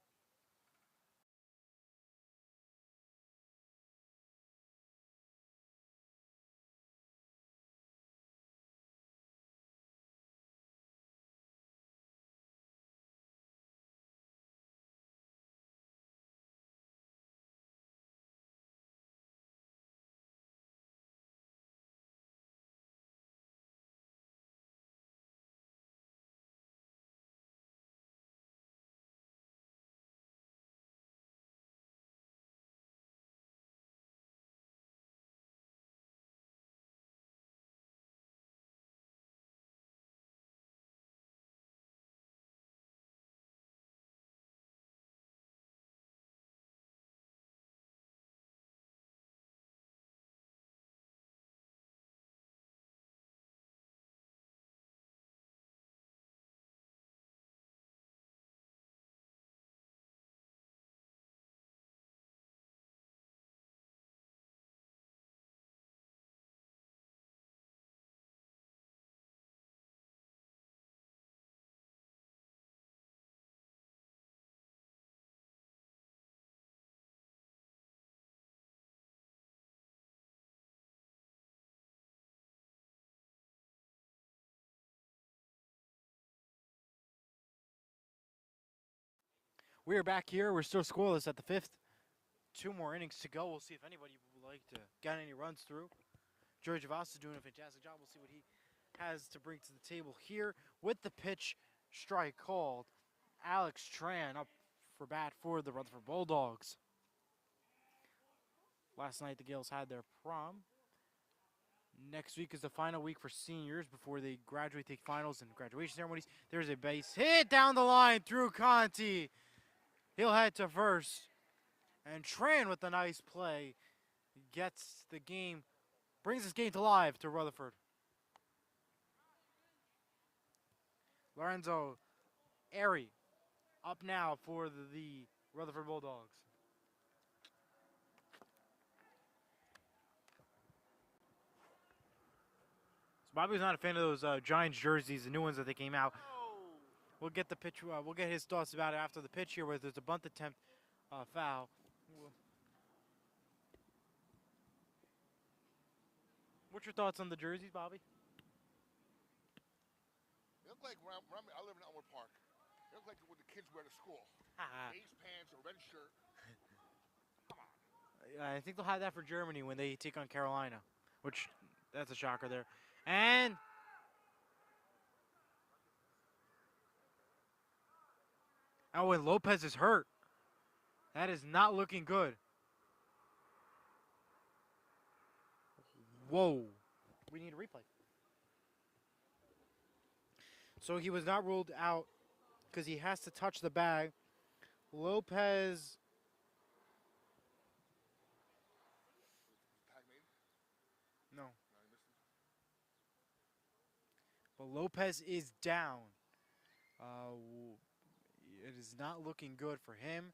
We are back here. We're still scoreless at the 5th. 2 more innings to go. We'll see if anybody would like to get any runs through. George Voss is doing a fantastic job. We'll see what he has to bring to the table here with the pitch strike called. Alex Tran up for bat for the Rutherford Bulldogs. Last night the Gales had their prom. Next week is the final week for seniors before they graduate, take finals and graduation ceremonies. There's a base hit down the line through Conte. He'll head to first. And Tran with a nice play gets the game, brings this game to life to Rutherford. Lorenzo Airy up now for the Rutherford Bulldogs. So Bobby's not a fan of those Giants jerseys, the new ones that they came out. We'll get the pitch. We'll get his thoughts about it after the pitch here, where there's a bunt attempt foul. What's your thoughts on the jerseys, Bobby? They look like I live in Elmwood Park. They look like what the kids wear to school. Beige pants, a red shirt. I think they'll have that for Germany when they take on Carolina, which that's a shocker there. And oh, and Lopez is hurt. That is not looking good. Whoa. We need a replay. So he was not ruled out because he has to touch the bag. Lopez. Tag made? No. No, he missed it. But Lopez is down. It is not looking good for him.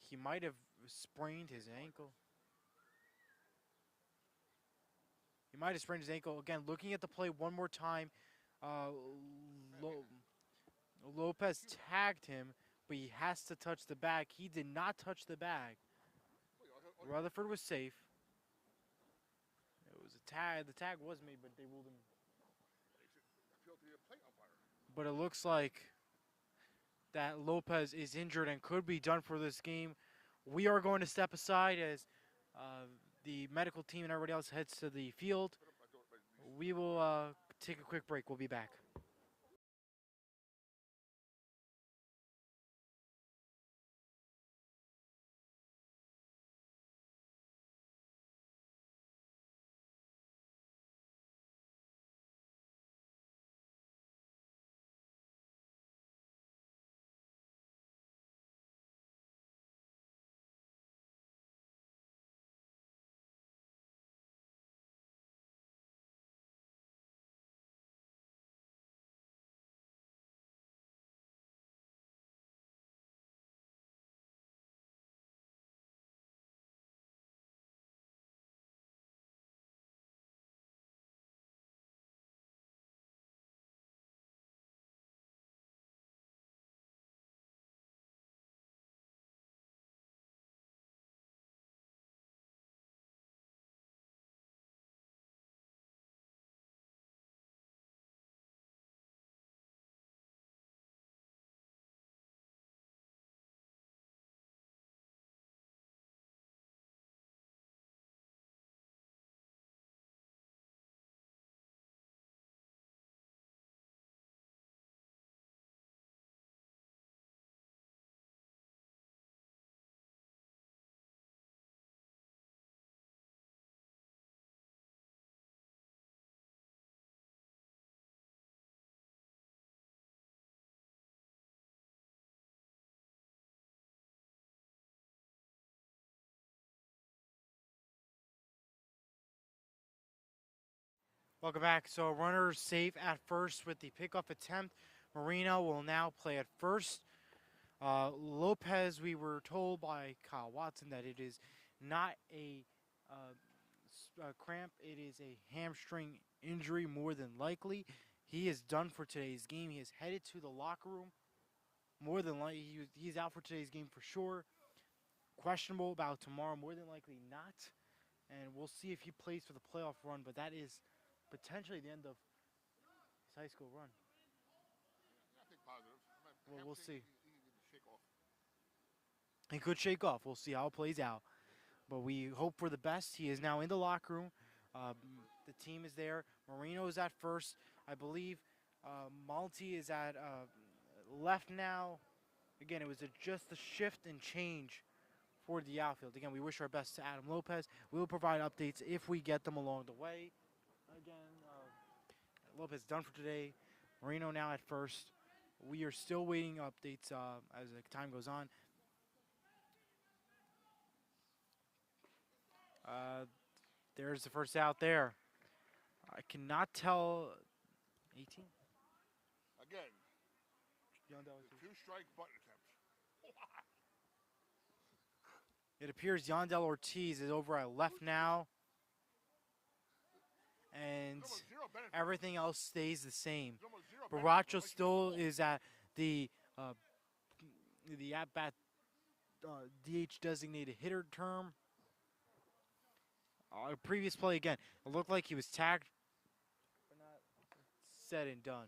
He might have sprained his ankle. He might have sprained his ankle. Again, looking at the play one more time, Lopez tagged him, but he has to touch the bag. He did not touch the bag. Rutherford was safe. It was a tag. The tag was made, but they ruled him. Appeal to the plate umpire. But it looks like that Lopez is injured and could be done for this game. We are going to step aside as the medical team and everybody else heads to the field. We will take a quick break. We'll be back. Welcome back. So runner safe at first with the pickoff attempt. Marino will now play at first. Lopez, we were told by Kyle Watson that it is not a cramp. It is a hamstring injury more than likely. He is done for today's game. He is headed to the locker room. More than likely, he's out for today's game for sure. Questionable about tomorrow, more than likely not. And we'll see if he plays for the playoff run, but that is potentially the end of his high school run. Yeah, I think positive. Well, we'll see. He can shake off. He could shake off. We'll see how it plays out. But we hope for the best. He is now in the locker room. The team is there. Marino is at first. I believe Malti is at left now. Again, it was just a shift and change for the outfield. Again, we wish our best to Adam Lopez. We will provide updates if we get them along the way. Again, Lopez done for today. Marino now at first. We are still waiting updates as the time goes on. There's the first out there. I cannot tell. 18? Again, the two-strike bunt attempts. It appears Yandel Ortiz is over at left now. And everything else stays the same. Baracho still is at the at-bat DH designated hitter term. Previous play again. It looked like he was tagged, but not said and done.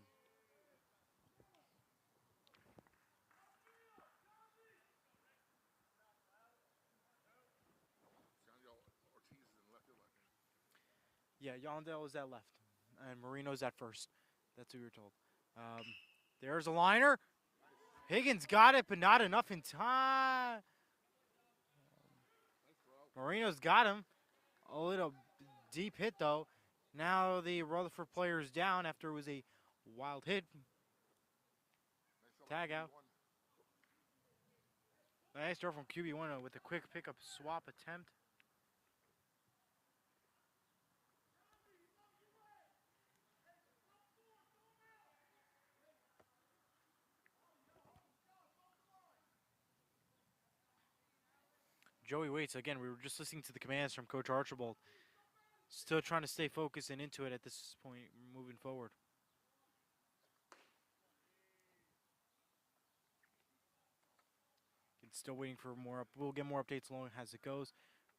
Yeah, Yondell is at left, and Marino's at first. That's what we were told. Um, there's a liner. Higgins got it, but not enough in time. Marino's got him. A little deep hit, though. Now the Rutherford player is down after it was a wild hit. Tag out. Nice throw from QB1 with a quick pickup swap attempt. Joey waits. Again, we were just listening to the commands from Coach Archibald. Still trying to stay focused and into it at this point, moving forward. Still waiting for more. We'll get more updates along as it goes.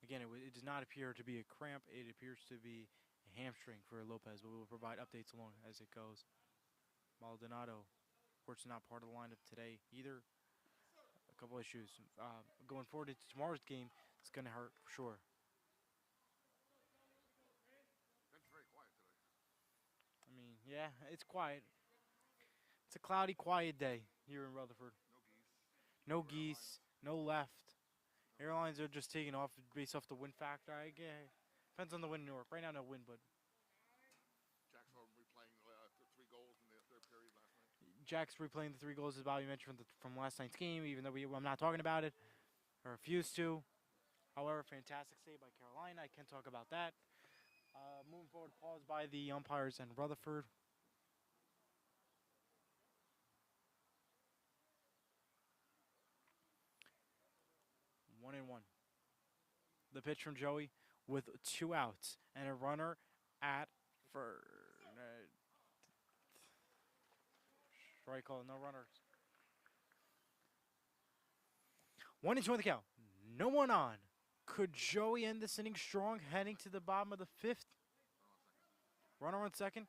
Again, it does not appear to be a cramp. It appears to be a hamstring for Lopez, but we will provide updates along as it goes. Maldonado, of course, not part of the lineup today either. A couple issues. Going forward into tomorrow's game, it's going to hurt for sure. Ben's very quiet today. I mean, yeah, it's quiet. It's a cloudy, quiet day here in Rutherford. No geese, no left. Airlines are just taking off based off the wind factor. I guess. Depends on the wind in Newark. Right now, no wind, but Jackson replaying the 3 goals in the third period last night. Jack's replaying the 3 goals as Bobby mentioned from last night's game, even though I'm not talking about it or refuse to. However, fantastic save by Carolina. I can't talk about that. Moving forward, pause by the umpires and Rutherford. One and one. The pitch from Joey with 2 outs and a runner at first. Strike call, no runners. 1 and 2 on the count. No one on. Could Joey end this inning strong, heading to the bottom of the 5th? Runner on second.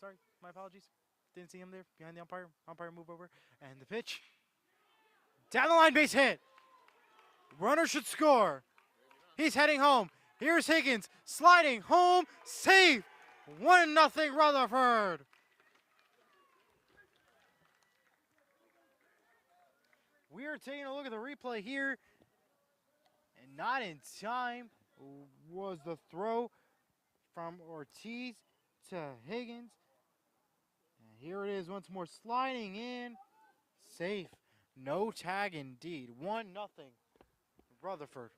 Sorry, my apologies. Didn't see him there behind the umpire. Umpire move over. And the pitch. Down the line, base hit. Runner should score. He's heading home. Here's Higgins sliding home. Safe. 1-0 Rutherford. We are taking a look at the replay here. And not in time was the throw from Ortiz to Higgins. And here it is once more sliding in. Safe. No tag indeed. 1-0 Rutherford.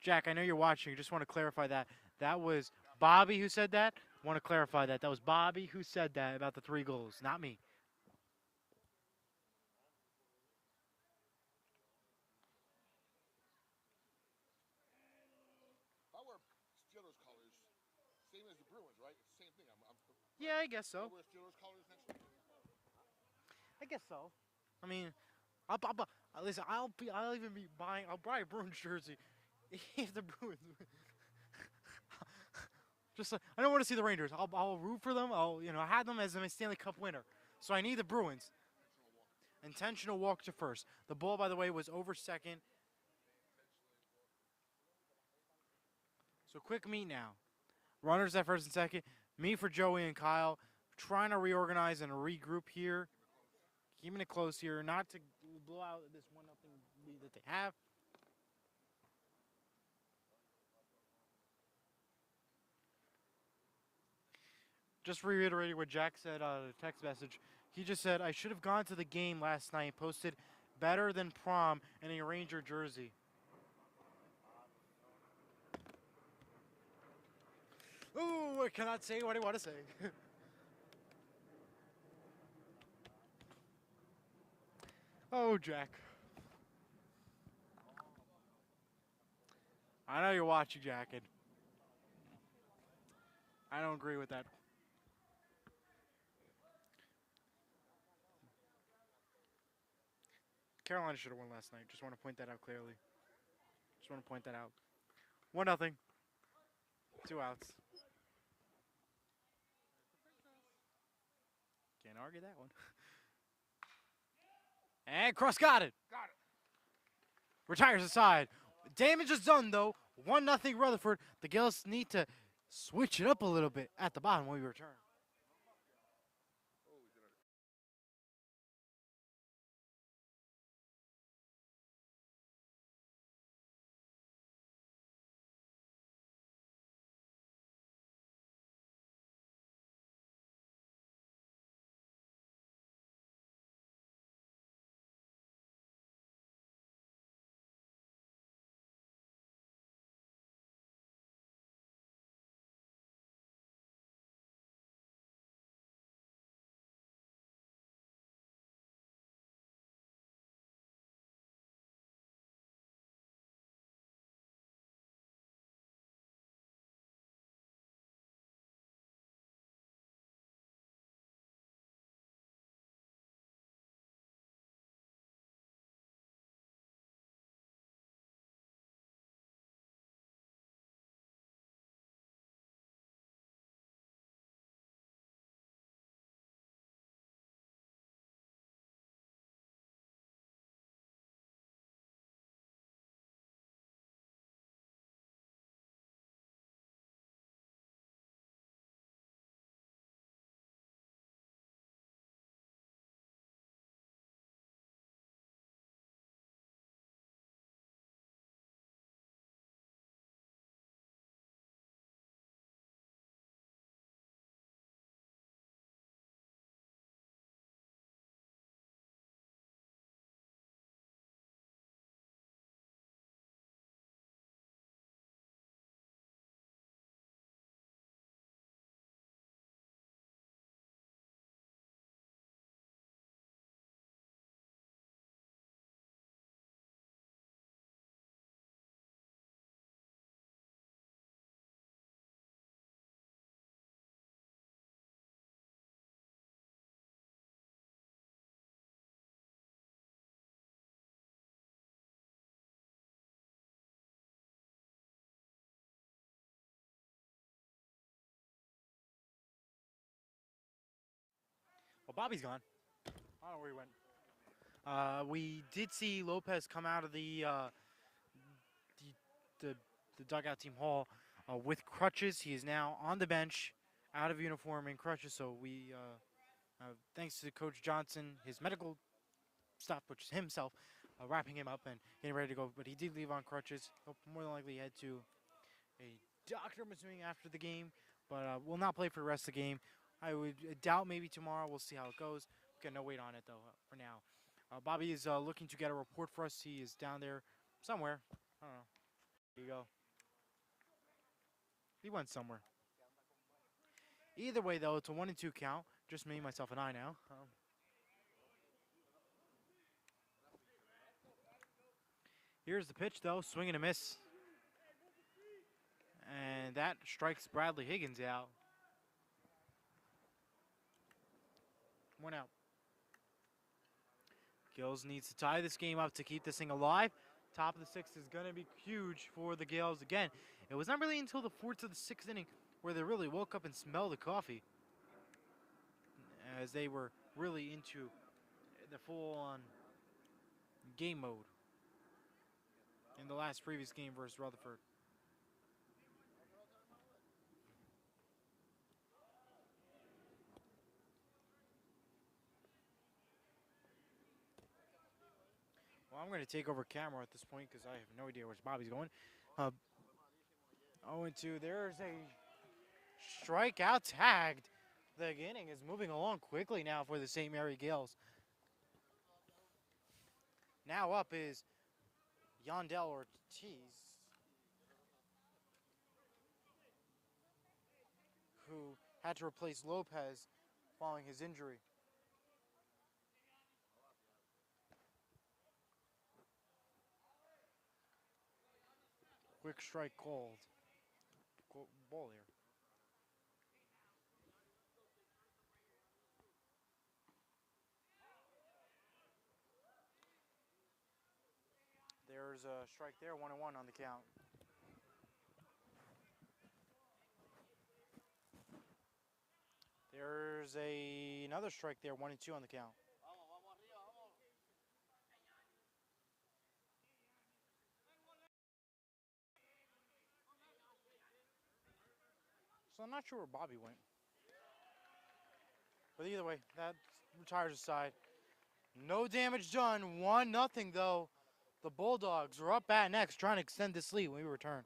Jack, I know you're watching. Just want to clarify that. That was Bobby who said that. Want to clarify that. That was Bobby who said that about the 3 goals, not me. If I wear Steelers colors, same as the Bruins, right? It's the same thing. Yeah, I guess so. Wear Steelers colors next week. I guess so. I mean, listen. I'll even be buying. I'll buy a Bruins jersey if the Bruins win. Just I don't want to see the Rangers. I'll root for them. I had them as a Stanley Cup winner, so I need the Bruins. Intentional walk to first. The ball, by the way, was over second. So quick meet now. Runners at first and second. Me for Joey and Kyle. Trying to reorganize and regroup here. Keeping it close here. Not to blow out this 1-0 lead that they have. Just reiterating what Jack said on a text message. He just said, I should have gone to the game last night. Posted better than prom in a Ranger jersey. Ooh, I cannot say what I want to say. Oh, Jack. I know you're watching, Jack, and I don't agree with that. Carolina should have won last night. Just want to point that out clearly. Just want to point that out. 1-0. 2 outs. argue that one. And Cross got it. Got it. Retires aside. Damage is done, though. 1-0 Rutherford. The Gales need to switch it up a little bit at the bottom when we return. Well, Bobby's gone. I don't know where he went. We did see Lopez come out of the dugout team hall with crutches. He is now on the bench, out of uniform in crutches. So we, thanks to Coach Johnson, his medical staff, which is himself, wrapping him up and getting ready to go. But he did leave on crutches. He'll more than likely head to a doctor, I'm assuming, after the game. But will not play for the rest of the game. I would doubt maybe tomorrow. We'll see how it goes. Got no weight on it, though, for now. Bobby is looking to get a report for us. He is down there somewhere. I don't know. There you go. He went somewhere. Either way, though, it's a 1-2 count. Just me, myself, and I now. Here's the pitch, though. Swing and a miss. And that strikes Bradley Higgins out. 1 out. Gales needs to tie this game up to keep this thing alive. Top of the sixth is going to be huge for the Gales again. It was not really until the fourth to the sixth inning where they really woke up and smelled the coffee, as they were really into the full-on game mode in the last previous game versus Rutherford. Well, I'm going to take over camera at this point because I have no idea where Bobby's going. 0-2. There's a strikeout tagged. The inning is moving along quickly now for the St. Mary Gales. Now up is Yandel Ortiz, who had to replace Lopez following his injury. Quick strike called. Ball here. There's a strike there, 1-1 on the count. There's another strike there, 1-2 on the count. So I'm not sure where Bobby went. But either way, that retires his side. No damage done. 1-0 though. The Bulldogs are up at next, trying to extend this lead when we return.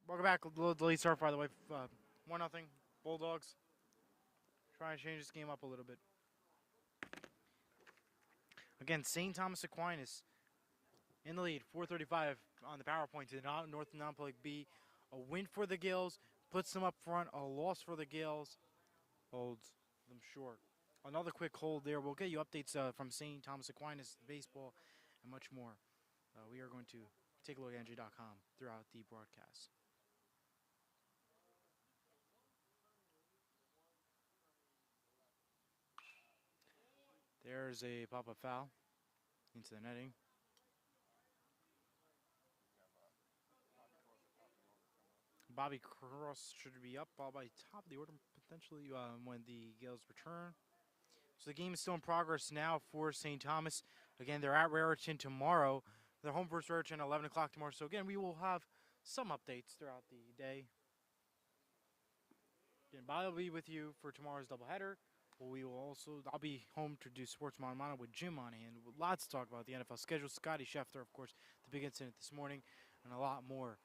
Welcome back. A little delayed start, by the way. 1-0 Bulldogs. Trying to change this game up a little bit. Again, St. Thomas Aquinas in the lead, 4:35 on the PowerPoint to the North Non-Public B. A win for the Gales, puts them up front. A loss for the Gales holds them short. Another quick hold there. We'll get you updates from St. Thomas Aquinas baseball and much more. We are going to take a look at NJ.com throughout the broadcast. There's a pop-up foul into the netting. Bobby Cross should be up, ball by top of the order potentially when the Gales return. So the game is still in progress now for St. Thomas. Again, they're at Raritan tomorrow. They're home versus Raritan at 11 o'clock tomorrow. So again, we will have some updates throughout the day. Again, Bobby will be with you for tomorrow's doubleheader. I'll be home to do Sports Mono with Jim Monahan. Lots to talk about the NFL schedule. Scotty Schefter, of course, the big incident this morning, and a lot more.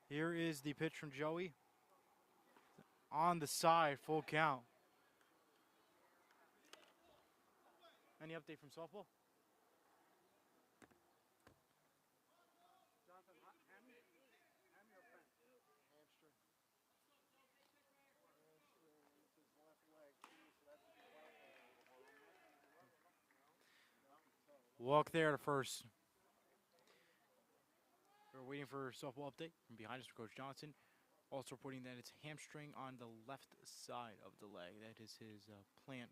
Here is the pitch from Joey. On the side, full count. Any update from softball? Walk there to first. We're waiting for a softball update from behind us for Coach Johnson. Also reporting that it's hamstring on the left side of the leg. That is his plant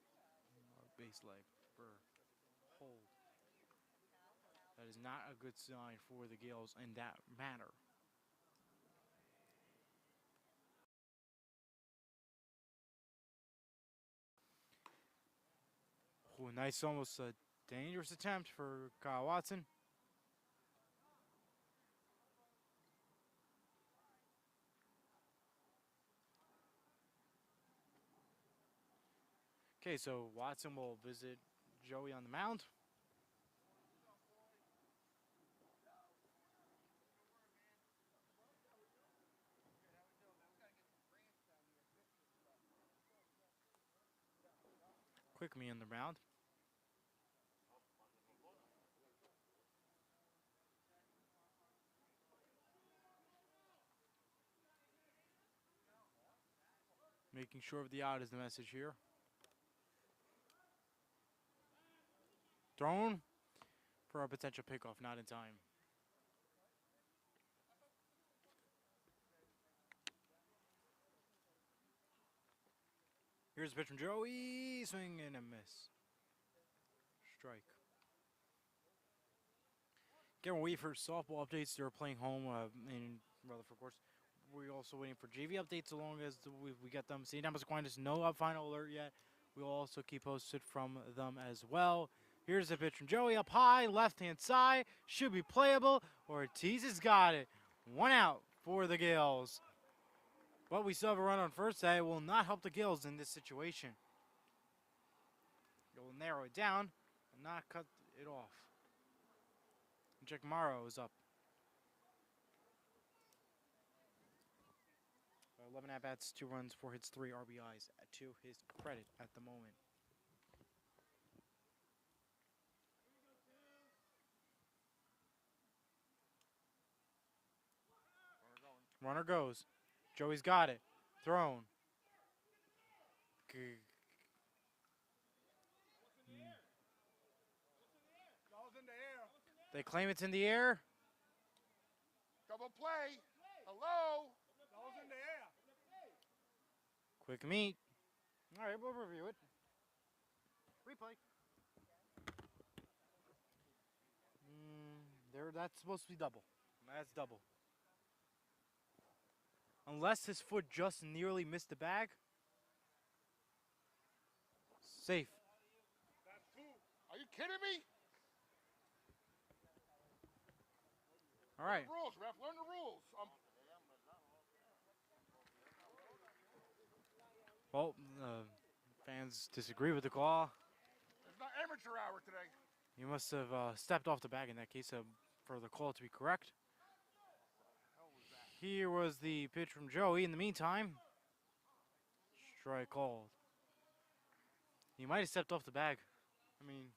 base leg for hold. That is not a good sign for the Gales in that manner. Oh, nice, almost a dangerous attempt for Kyle Watson. Okay, so Watson will visit Joey on the mound. Quick me in the round. Making sure of the out is the message here. Thrown for a potential pickoff, not in time. Here's a pitch from Joey. Swing and a miss. Strike. Getting wait for softball updates. They're playing home in Rutherford, of course. We're also waiting for JV updates, so long as we get them. St. Thomas Aquinas, no final alert yet. We'll also keep posted from them as well. Here's a pitch from Joey up high, left-hand side. Should be playable. Ortiz has got it. 1 out for the Gales. But we still have a run on first. That will not help the Gales in this situation. It will narrow it down and not cut it off. Jack Morrow is up. 11 at-bats, 2 runs, 4 hits, 3 RBIs to his credit at the moment. Runner goes. Joey's got it. Thrown. They claim it's in the air. Double play. Hello. Ball's in the air. Quick meet. All right, we'll review it. Replay. That's supposed to be double. That's double. Unless his foot just nearly missed the bag. Safe. That's 2. Are you kidding me? All right. Rules, ref. Learn the rules. Well, fans disagree with the call. It's not amateur hour today. You must have stepped off the bag in that case for the call to be correct. Here was the pitch from Joey. In the meantime, strike called. He might have stepped off the bag. I mean,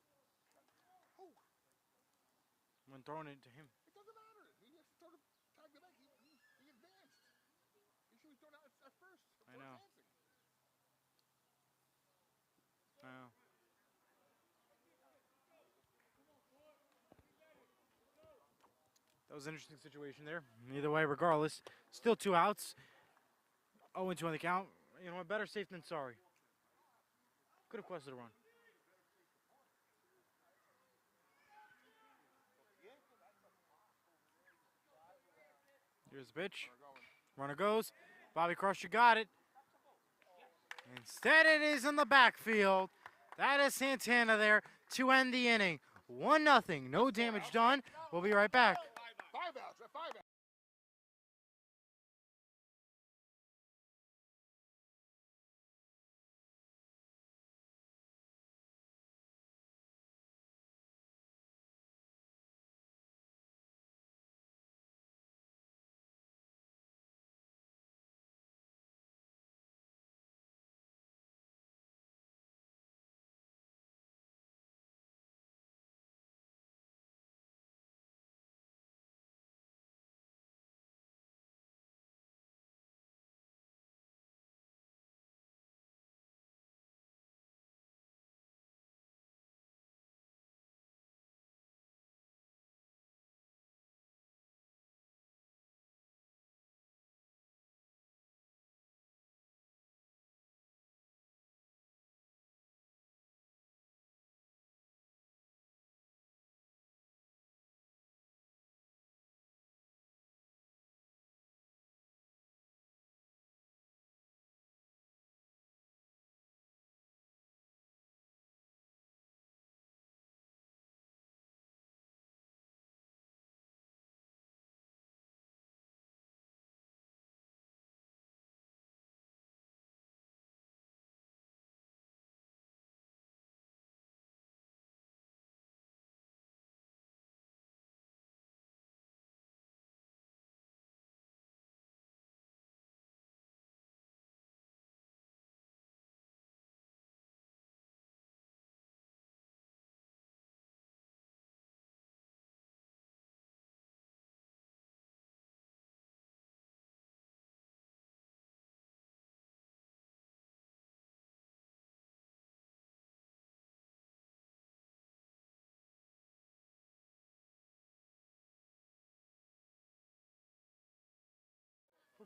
when throwing it to him. It doesn't matter. He has to throw the tag the back. He advanced. He should be thrown out at first. I know. I know. That was an interesting situation there. Either way, regardless, still 2 outs. 0-2 on the count. You know what? Better safe than sorry. Could have quested a run. Here's the pitch. Runner goes. Bobby Crusher got it. Instead, it is in the backfield. That is Santana there to end the inning. 1-0. No damage done. We'll be right back. 5 outs. 5 outs.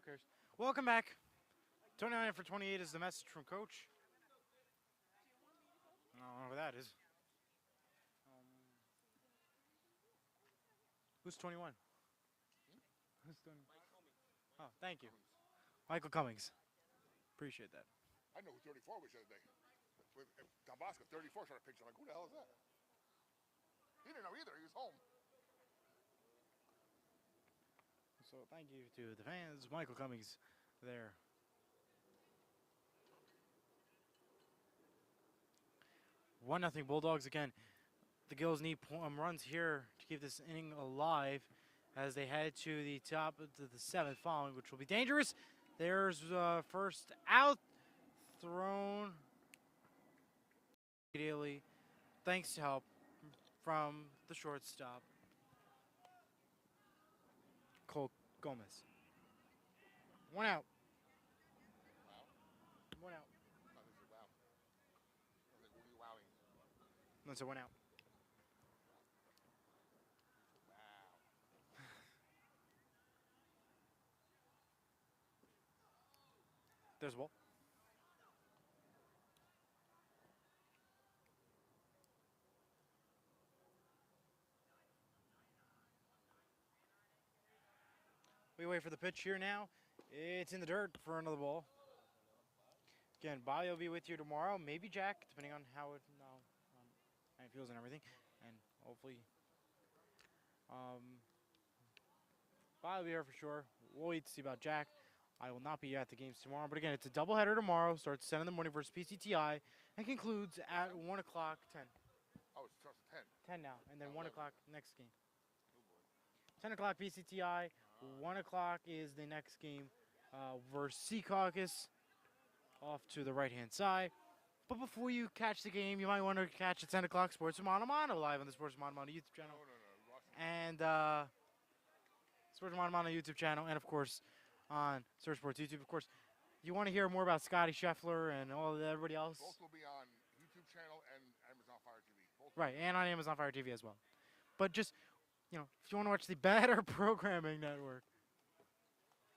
cares? Welcome back. 29 for 28 is the message from Coach. I don't know who that is. Who's 21? Who's 20? Oh, thank you. Michael Cummings. Appreciate that. I know who 34 was the other day. With Don Bosco, 34 shot a picture. I'm like, who the hell is that? He didn't know either. He was home. So thank you to the fans. Michael Cummings there. 1-0 Bulldogs again. The Gills need runs here to keep this inning alive as they head to the top of the 7th following, which will be dangerous. There's first out, thrown immediately, thanks to help from the shortstop, Cole Gomez. 1 out. Wow. 1 out. Oh, this is wow. I was like, what are you wowing? That's a 1 out. Wow. There's a ball. We wait for the pitch here now. It's in the dirt for another ball. Again, Bobby will be with you tomorrow. Maybe Jack, depending on how it feels and everything. And hopefully, Bobby will be here for sure. We'll wait to see about Jack. I will not be at the games tomorrow. But again, it's a doubleheader tomorrow. Starts 10 in the morning versus PCTI and concludes at 1 o'clock 10. Oh, it starts at 10. 10 now. And then 1 o'clock next game. Oh, boy. 10 o'clock PCTI. 1 o'clock is the next game versus Sea Caucus off to the right-hand side. But before you catch the game, you might want to catch the 10 o'clock Sports Mano Mano live on the Sports Mano Mano YouTube channel. No. Watch And Sports Mano Mano YouTube channel. And, of course, on Surf Sports YouTube. Of course, you want to hear more about Scotty Scheffler and everybody else. Both will be on YouTube channel and Amazon Fire TV. Both Right, and on Amazon Fire TV as well. But just, you know, if you want to watch the better programming network.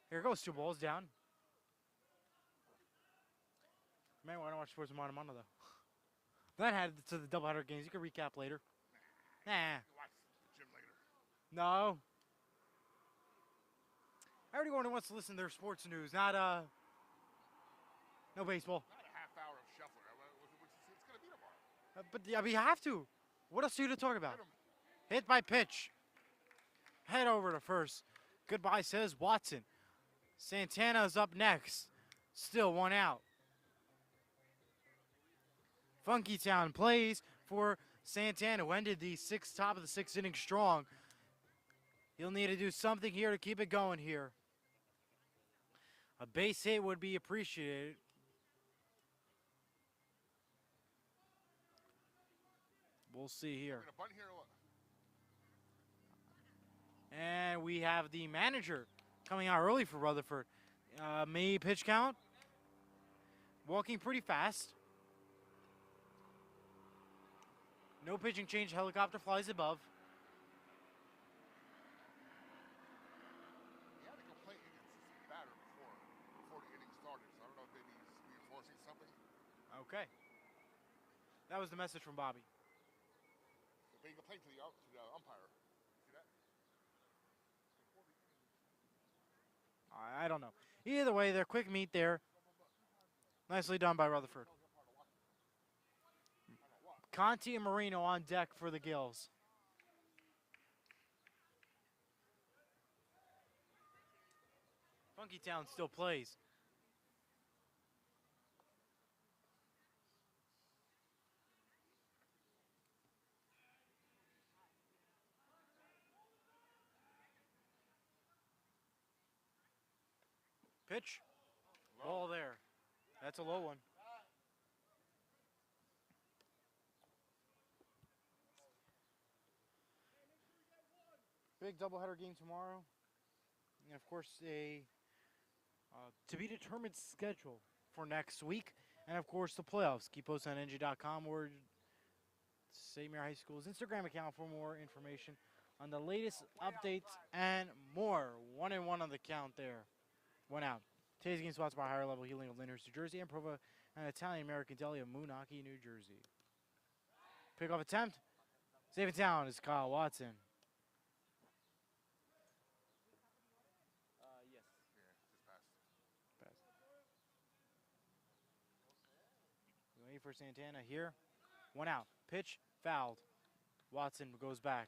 Here goes 2 balls down. Man, why don't watch Sports Mano Mano, though? That had to the doubleheader games. You can recap later. Nah. You watch Jim later. No. Everyone wants to listen to their sports news, not no baseball. Not a half hour of shuffler. It's going to be tomorrow. But yeah, we have to. What else are you to talk about? Hit 'em. Hit by pitch. Head over to first. Goodbye, says Watson. Santana's up next. Still 1 out. Funky Town plays for Santana, who ended the top of the 6th inning strong. He'll need to do something here to keep it going here. A base hit would be appreciated. We'll see here. Gonna bunt here or what? And we have the manager coming out early for Rutherford. May pitch count. Walking pretty fast. No pitching change. Helicopter flies above. He had a complaint against his batter before the inning started, so I don't know if maybe he's reinforcing something. Okay. That was the message from Bobby. But he complained to the umpire. See that? I don't know. Either way, they're quick meet there. Nicely done by Rutherford. Conte and Marino on deck for the Gills. Funky Town still plays. Pitch. Ball there. That's a low one. Big doubleheader game tomorrow. And of course, a to be determined schedule for next week. And of course, the playoffs. Keep posted on NG.com or St. Mary High School's Instagram account for more information on the latest updates and more. 1-1 on the count there. 1 out. Today's game sponsored by Higher Level Healing of Lyndhurst, New Jersey, and Prova, an Italian-American deli of Moonachie, New Jersey. Pickoff attempt. Save it down is Kyle Watson. Yes. Yeah, just passed. Waiting for Santana here. 1 out. Pitch, fouled. Watson goes back.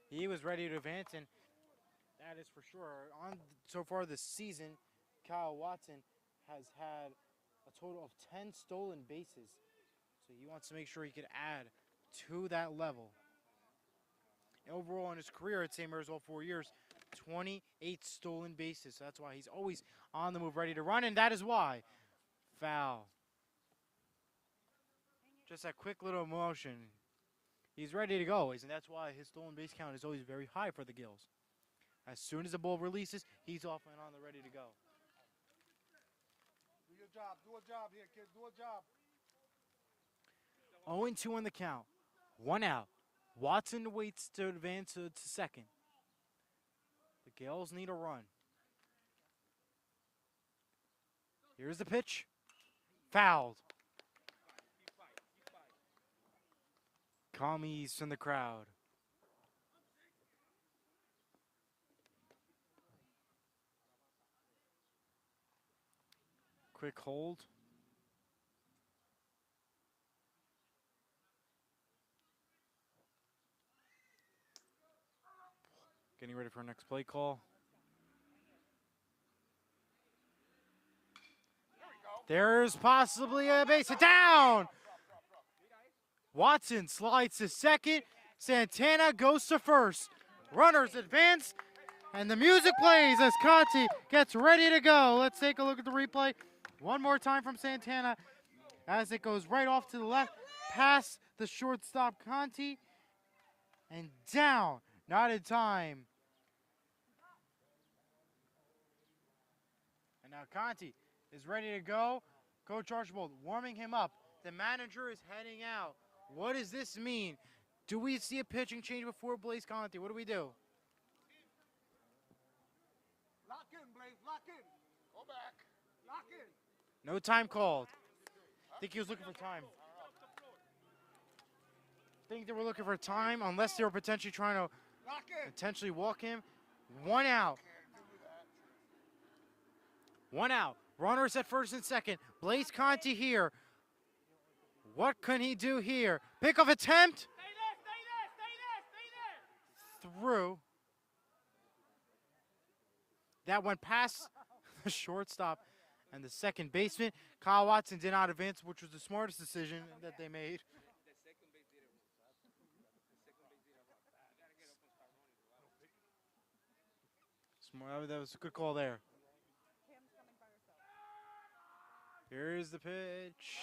He was ready to advance, and that is for sure. So far this season, Kyle Watson has had a total of 10 stolen bases. So he wants to make sure he could add to that level. And overall in his career at St. Mary's all 4 years, 28 stolen bases. So that's why he's always on the move, ready to run, and that is why. Foul. Just that quick little motion. He's ready to go, and that's why his stolen base count is always very high for the Gills. As soon as the ball releases, he's off and on the ready to go. Do your job. Do a job here, kid. Do a job. 0-2 on the count. 1 out. Watson waits to advance to second. The Gales need a run. Here's the pitch. Fouled. Commies from the crowd. Quick hold. Getting ready for our next play call. There's possibly a base hit down. Watson slides to second. Santana goes to first. Runners advance, and the music plays as Conte gets ready to go. Let's take a look at the replay one more time from Santana as it goes right off to the left, past the shortstop Conte, and down. Not in time. And now Conte is ready to go. Coach Archibald warming him up. The manager is heading out. What does this mean? Do we see a pitching change before Blayze Conte? What do we do? Lock in, Blayze. Lock in. Go back. Lock in. No time called. I think he was looking for time. I think they were looking for time, unless they were potentially trying to Lock in. potentially walk him. 1 out. 1 out. Runners at first and second. Blayze Conte here. What can he do here? Pickoff attempt. Stay there. Stay there. Stay there. Stay there. Through. That went past the shortstop and the second baseman. Kyle Watson did not advance, which was the smartest decision that they made. That was a good call there. Here's the pitch.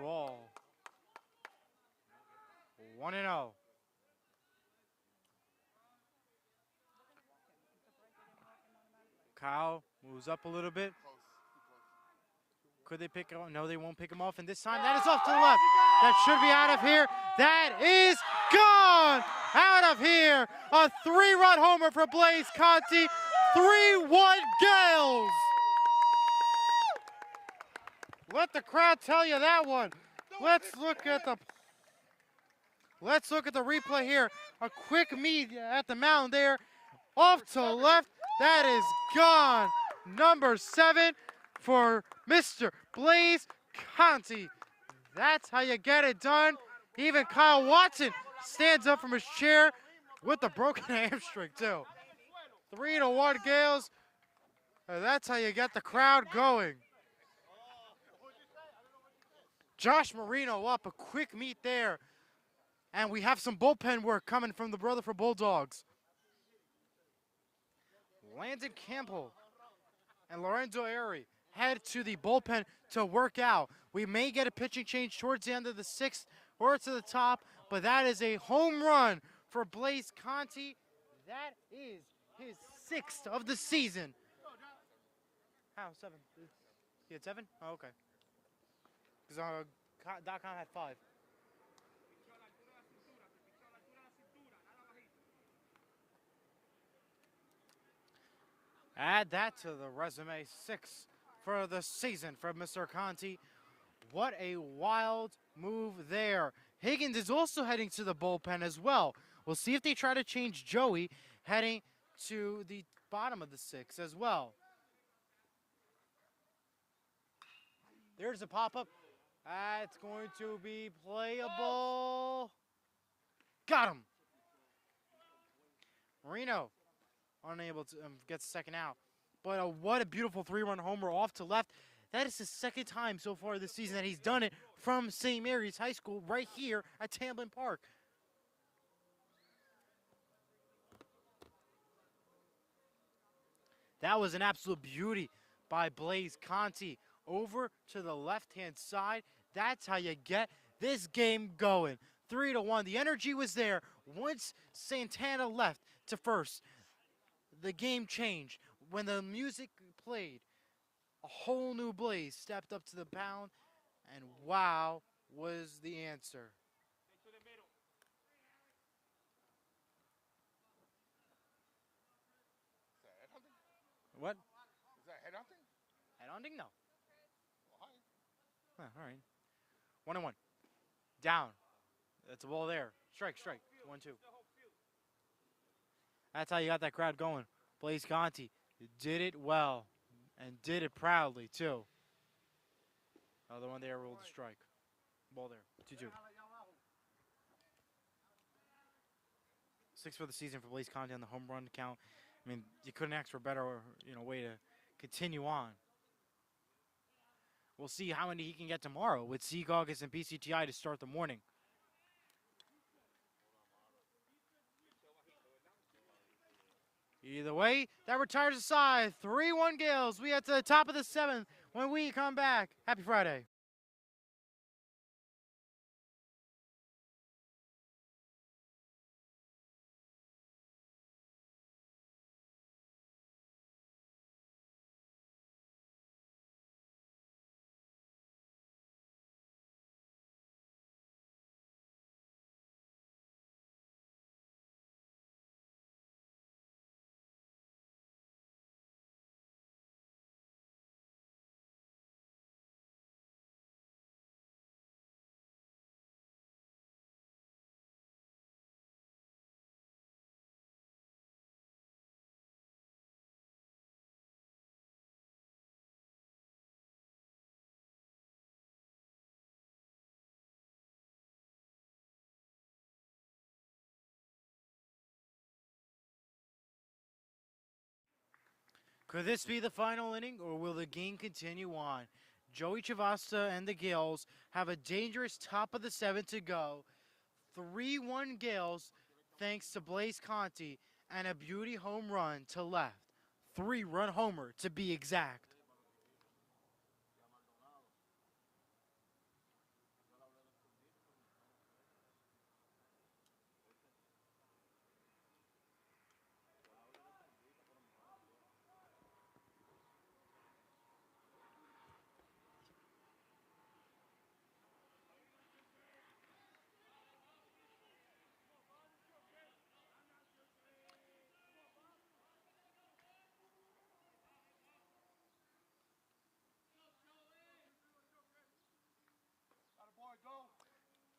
Ball. 1-0. Kyle moves up a little bit. Could they pick him? No, they won't pick him off. And this time, that is off to the left. That should be out of here. That is gone. Out of here. A 3-run homer for Blayze Conte. 3-1 Gales. Let the crowd tell you that one. Let's look at the replay here. A quick meet at the mound there. Off to the left. That is gone. Number 7 for Mr. Blayze Conte. That's how you get it done. Even Kyle Watson stands up from his chair with a broken hamstring too. 3-1 Gales. And that's how you get the crowd going. Josh Marino up, a quick meet there. And we have some bullpen work coming from the Rutherford Bulldogs. Landon Campbell and Lorenzo Airy head to the bullpen to work out. We may get a pitching change towards the end of the 6th or to the top, but that is a home run for Blayze Conte. That is his 6th of the season. How? 7? He had 7? Oh, okay. Because .com had 5. Add that to the resume. 6 for the season for Mr. Conte. What a wild move there. Higgins is also heading to the bullpen as well. We'll see if they try to change Joey heading to the bottom of the 6 as well. There's a pop-up. That's going to be playable. Got him. Marino unable to get the second out. But what a beautiful 3-run homer off to left. That is the second time so far this season that he's done it from St. Mary's High School right here at Tamblyn Park. That was an absolute beauty by Blayze Conte. Over to the left-hand side. That's how you get this game going. 3-1. The energy was there. Once Santana left to first, the game changed. When the music played, a whole new Blayze stepped up to the pound, and wow was the answer. Is that headhunting? What? Is that headhunting? Head-hunting? No. Well, hi. All right. 1-1. Down. That's a ball there. Strike. 1-2. That's how you got that crowd going. Blayze Conte did it well and did it proudly, too. Another one there, ruled a strike. Ball there. 2-2. 6 for the season for Blayze Conte on the home run count. I mean, you couldn't ask for a better, way to continue on. We'll see how many he can get tomorrow with Seagogus and PCTI to start the morning. Either way, that retires the side. 3-1 Gales. We at the top of the 7th when we come back. Happy Friday. Could this be the final inning, or will the game continue on? Joey Chavasta and the Gales have a dangerous top of the 7th to go. 3-1 Gales, thanks to Blayze Conte and a beauty home run to left. 3-run homer, to be exact.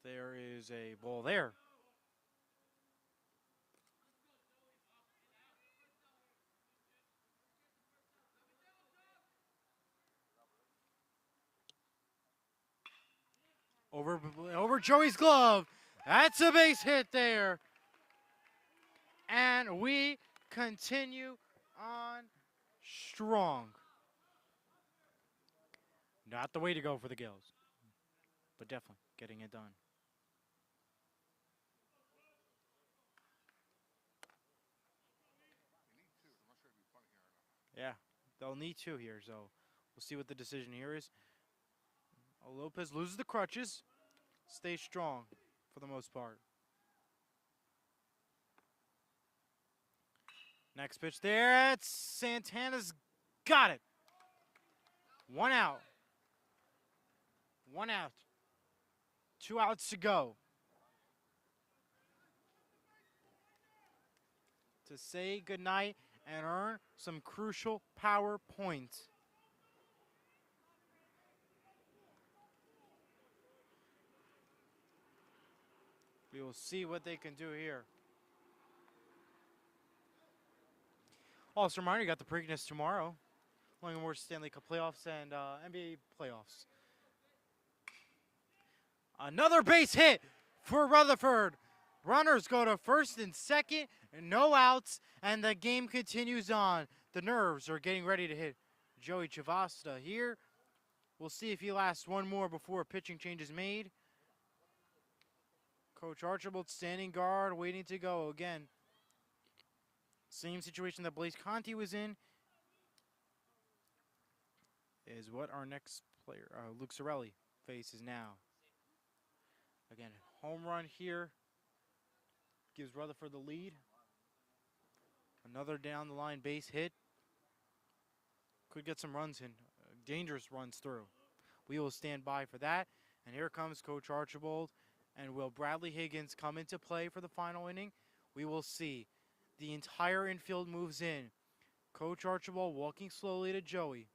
There is a ball there. Over Joey's glove. That's a base hit there. And we continue on strong. Not the way to go for the Gills, but definitely getting it done. Yeah, they'll need 2 here, so we'll see what the decision here is. Lopez loses the crutches, stays strong for the most part. Next pitch there, it's Santana's got it. 1 out. 1 out. 2 outs to go. To say goodnight and earn some crucial power points. We will see what they can do here. Also, reminder, you got the Preakness tomorrow. Along with Stanley Cup playoffs and NBA playoffs. Another base hit for Rutherford. Runners go to first and second, and no outs, and the game continues on. The Nerves are getting ready to hit Joey Chavasta here. We'll see if he lasts one more before a pitching change is made. Coach Archibald standing guard, waiting to go again. Same situation that Blayze Conte was in is what our next player, Luke Sorelli, faces now. Again, home run here gives Rutherford the lead. Another down the line base hit. Could get some runs in, dangerous runs through. We will stand by for that. And here comes Coach Archibald. And will Bradley Higgins come into play for the final inning? We will see. The entire infield moves in. Coach Archibald walking slowly to Joey.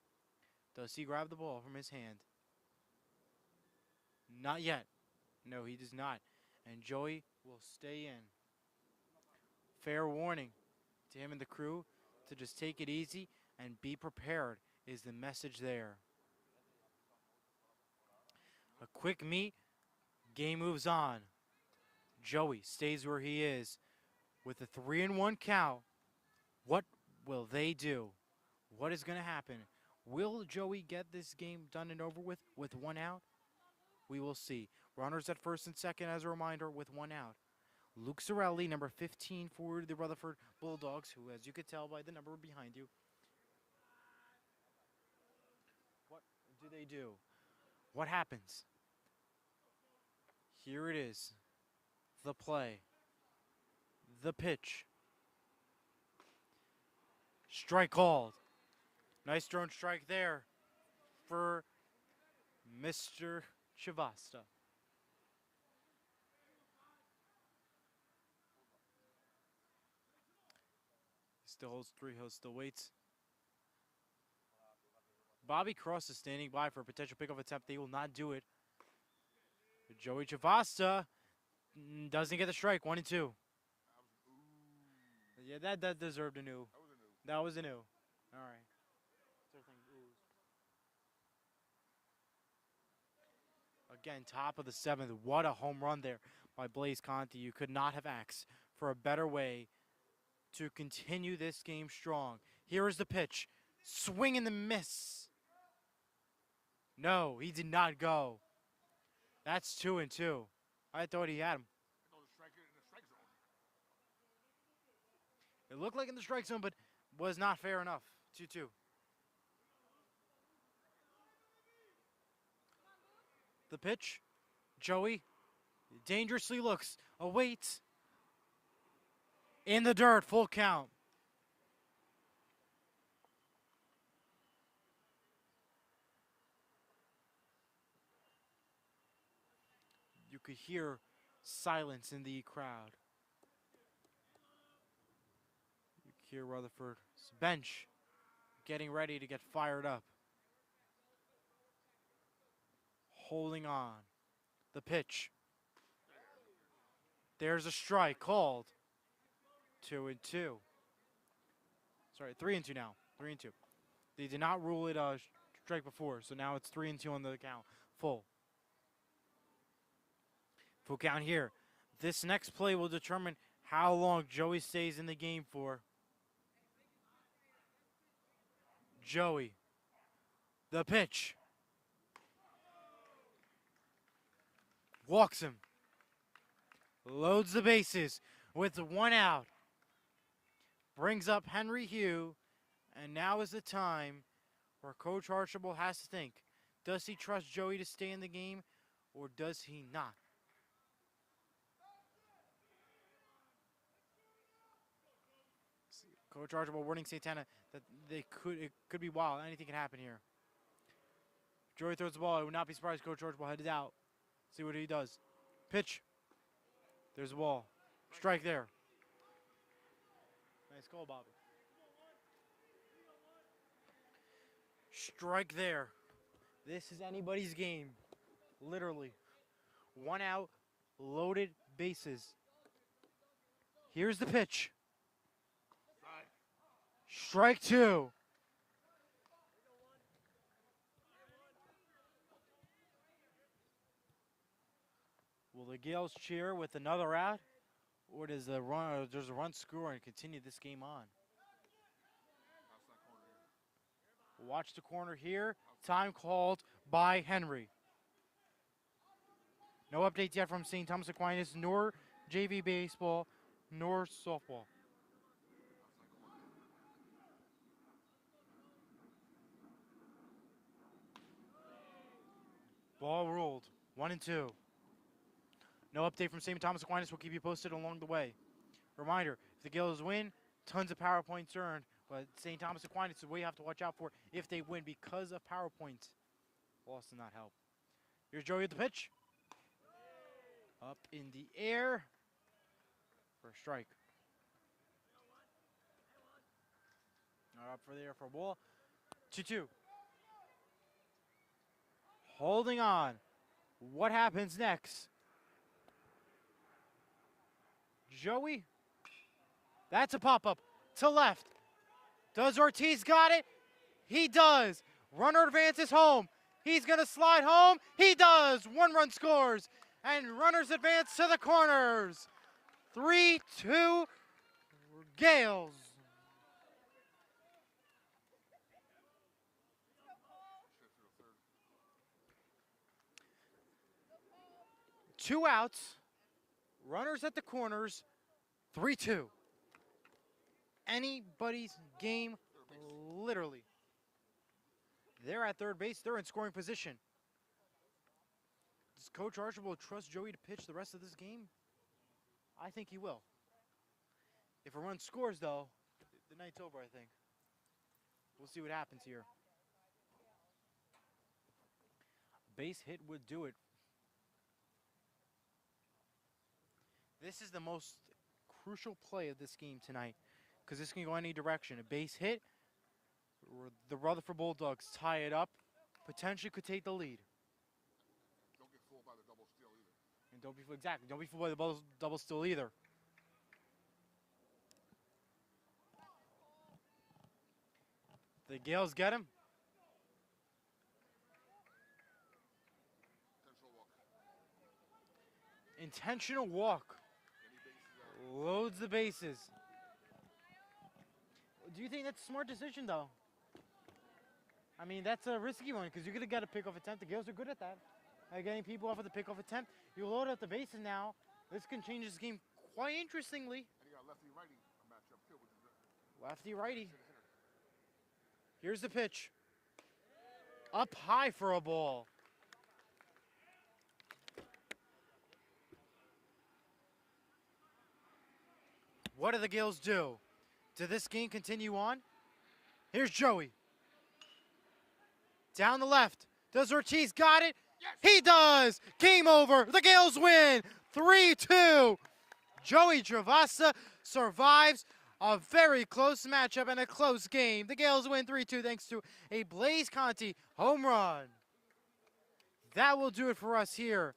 Does he grab the ball from his hand? Not yet. No, he does not. And Joey will stay in. Fair warning to him and the crew to just take it easy and be prepared is the message there. A quick meet. Game moves on. Joey stays where he is with a 3-1 count. What will they do? What is going to happen? Will Joey get this game done and over with one out? We will see. Runners at first and second as a reminder with one out. Luke Sorelli, number 15 for the Rutherford Bulldogs, who, as you could tell by the number behind you. What do they do? What happens? Here it is. The play. The pitch. Strike called. Nice drone strike there for Mr. Chavasta. Still holds three, still waits. Bobby Cross is standing by for a potential pickoff attempt. They will not do it. Joey Chavasta doesn't get the strike. 1-2. Yeah, that deserved a new. That was a new. All right. Again, top of the seventh. What a home run there by Blayze Conte. You could not have asked for a better way to continue this game strong. Here is the pitch. Swing and the miss. No, he did not go. That's 2-2. I thought he had him. It looked like in the strike zone, but was not fair enough. 2-2. The pitch. Joey dangerously looks. Awaits. In the dirt. Full count. You could hear silence in the crowd. You could hear Rutherford's bench getting ready to get fired up. Holding on. The pitch. There's a strike called. 2-2. Sorry, 3-2 now. 3-2. They did not rule it a strike before, so now it's 3-2 on the count. Full. Full count here. This next play will determine how long Joey stays in the game for. Joey. The pitch. Walks him. Loads the bases with one out. Brings up Henry Hugh. And now is the time where Coach Archibald has to think. Does he trust Joey to stay in the game or does he not? Coach Archibald warning Santana that it could be wild. Anything can happen here. Joey throws the ball. I would not be surprised if Coach Archibald headed out. See what he does. Pitch. There's a ball. Strike there. Nice call, Bobby. Strike there. This is anybody's game. Literally. 1 out, loaded bases. Here's the pitch. Strike 2. Will the Gales cheer with another out? Or does the run, there's a run score and continue this game on? Watch the corner here. Time called by Henry. No updates yet from St. Thomas Aquinas, nor JV baseball, nor softball. Ball ruled. 1-2. No update from St. Thomas Aquinas. We'll keep you posted along the way. Reminder, if the Gales win, tons of power points earned. But St. Thomas Aquinas is what you have to watch out for if they win because of power points. Loss does not help. Here's Joey with the pitch. Up in the air for a strike. Not up for there for a ball. 2-2. Holding on. What happens next? Joey. That's a pop-up to left. Does Ortiz got it? He does. Runner advances home. He's going to slide home. He does. 1 run scores. And runners advance to the corners. 3-2 Gales. Two outs. Runners at the corners. 3-2. Anybody's game, literally. They're at third base. They're in scoring position. Does Coach Archibald trust Joey to pitch the rest of this game? I think he will. If a run scores, though, the night's over, I think. We'll see what happens here. Base hit would do it. This is the most crucial play of this game tonight because this can go any direction. A base hit, or the Rutherford Bulldogs tie it up, potentially could take the lead. Don't get fooled by the double steal either. And don't be fooled by the double steal either. The Gales get him. Intentional walk. Loads the bases. Do you think that's a smart decision, though? I mean, that's a risky one because you're going to get a pickoff attempt. The Gales are good at that. Getting people off of the pickoff attempt. You load up the bases now. This can change this game quite interestingly. And you got lefty-righty matchup, too, which is Lefty-righty. Here's the pitch. Up high for a ball. What do the Gales do? Does this game continue on? Here's Joey. Down the left. Does Ortiz got it? Yes. He does! Game over. The Gales win. 3-2. Joey Travasa survives a very close matchup and a close game. The Gales win 3-2 thanks to a Blayze Conte home run. That will do it for us here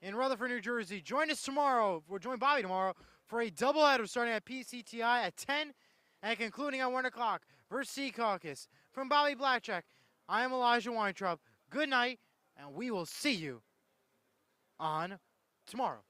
in Rutherford, New Jersey. Join us tomorrow. We'll join Bobby tomorrow for a doubleheader starting at PCTI at 10 and concluding at 1 o'clock versus Sea Caucus. From Bobby Blackjack, I am Elijah Weintraub. Good night, and we will see you on tomorrow.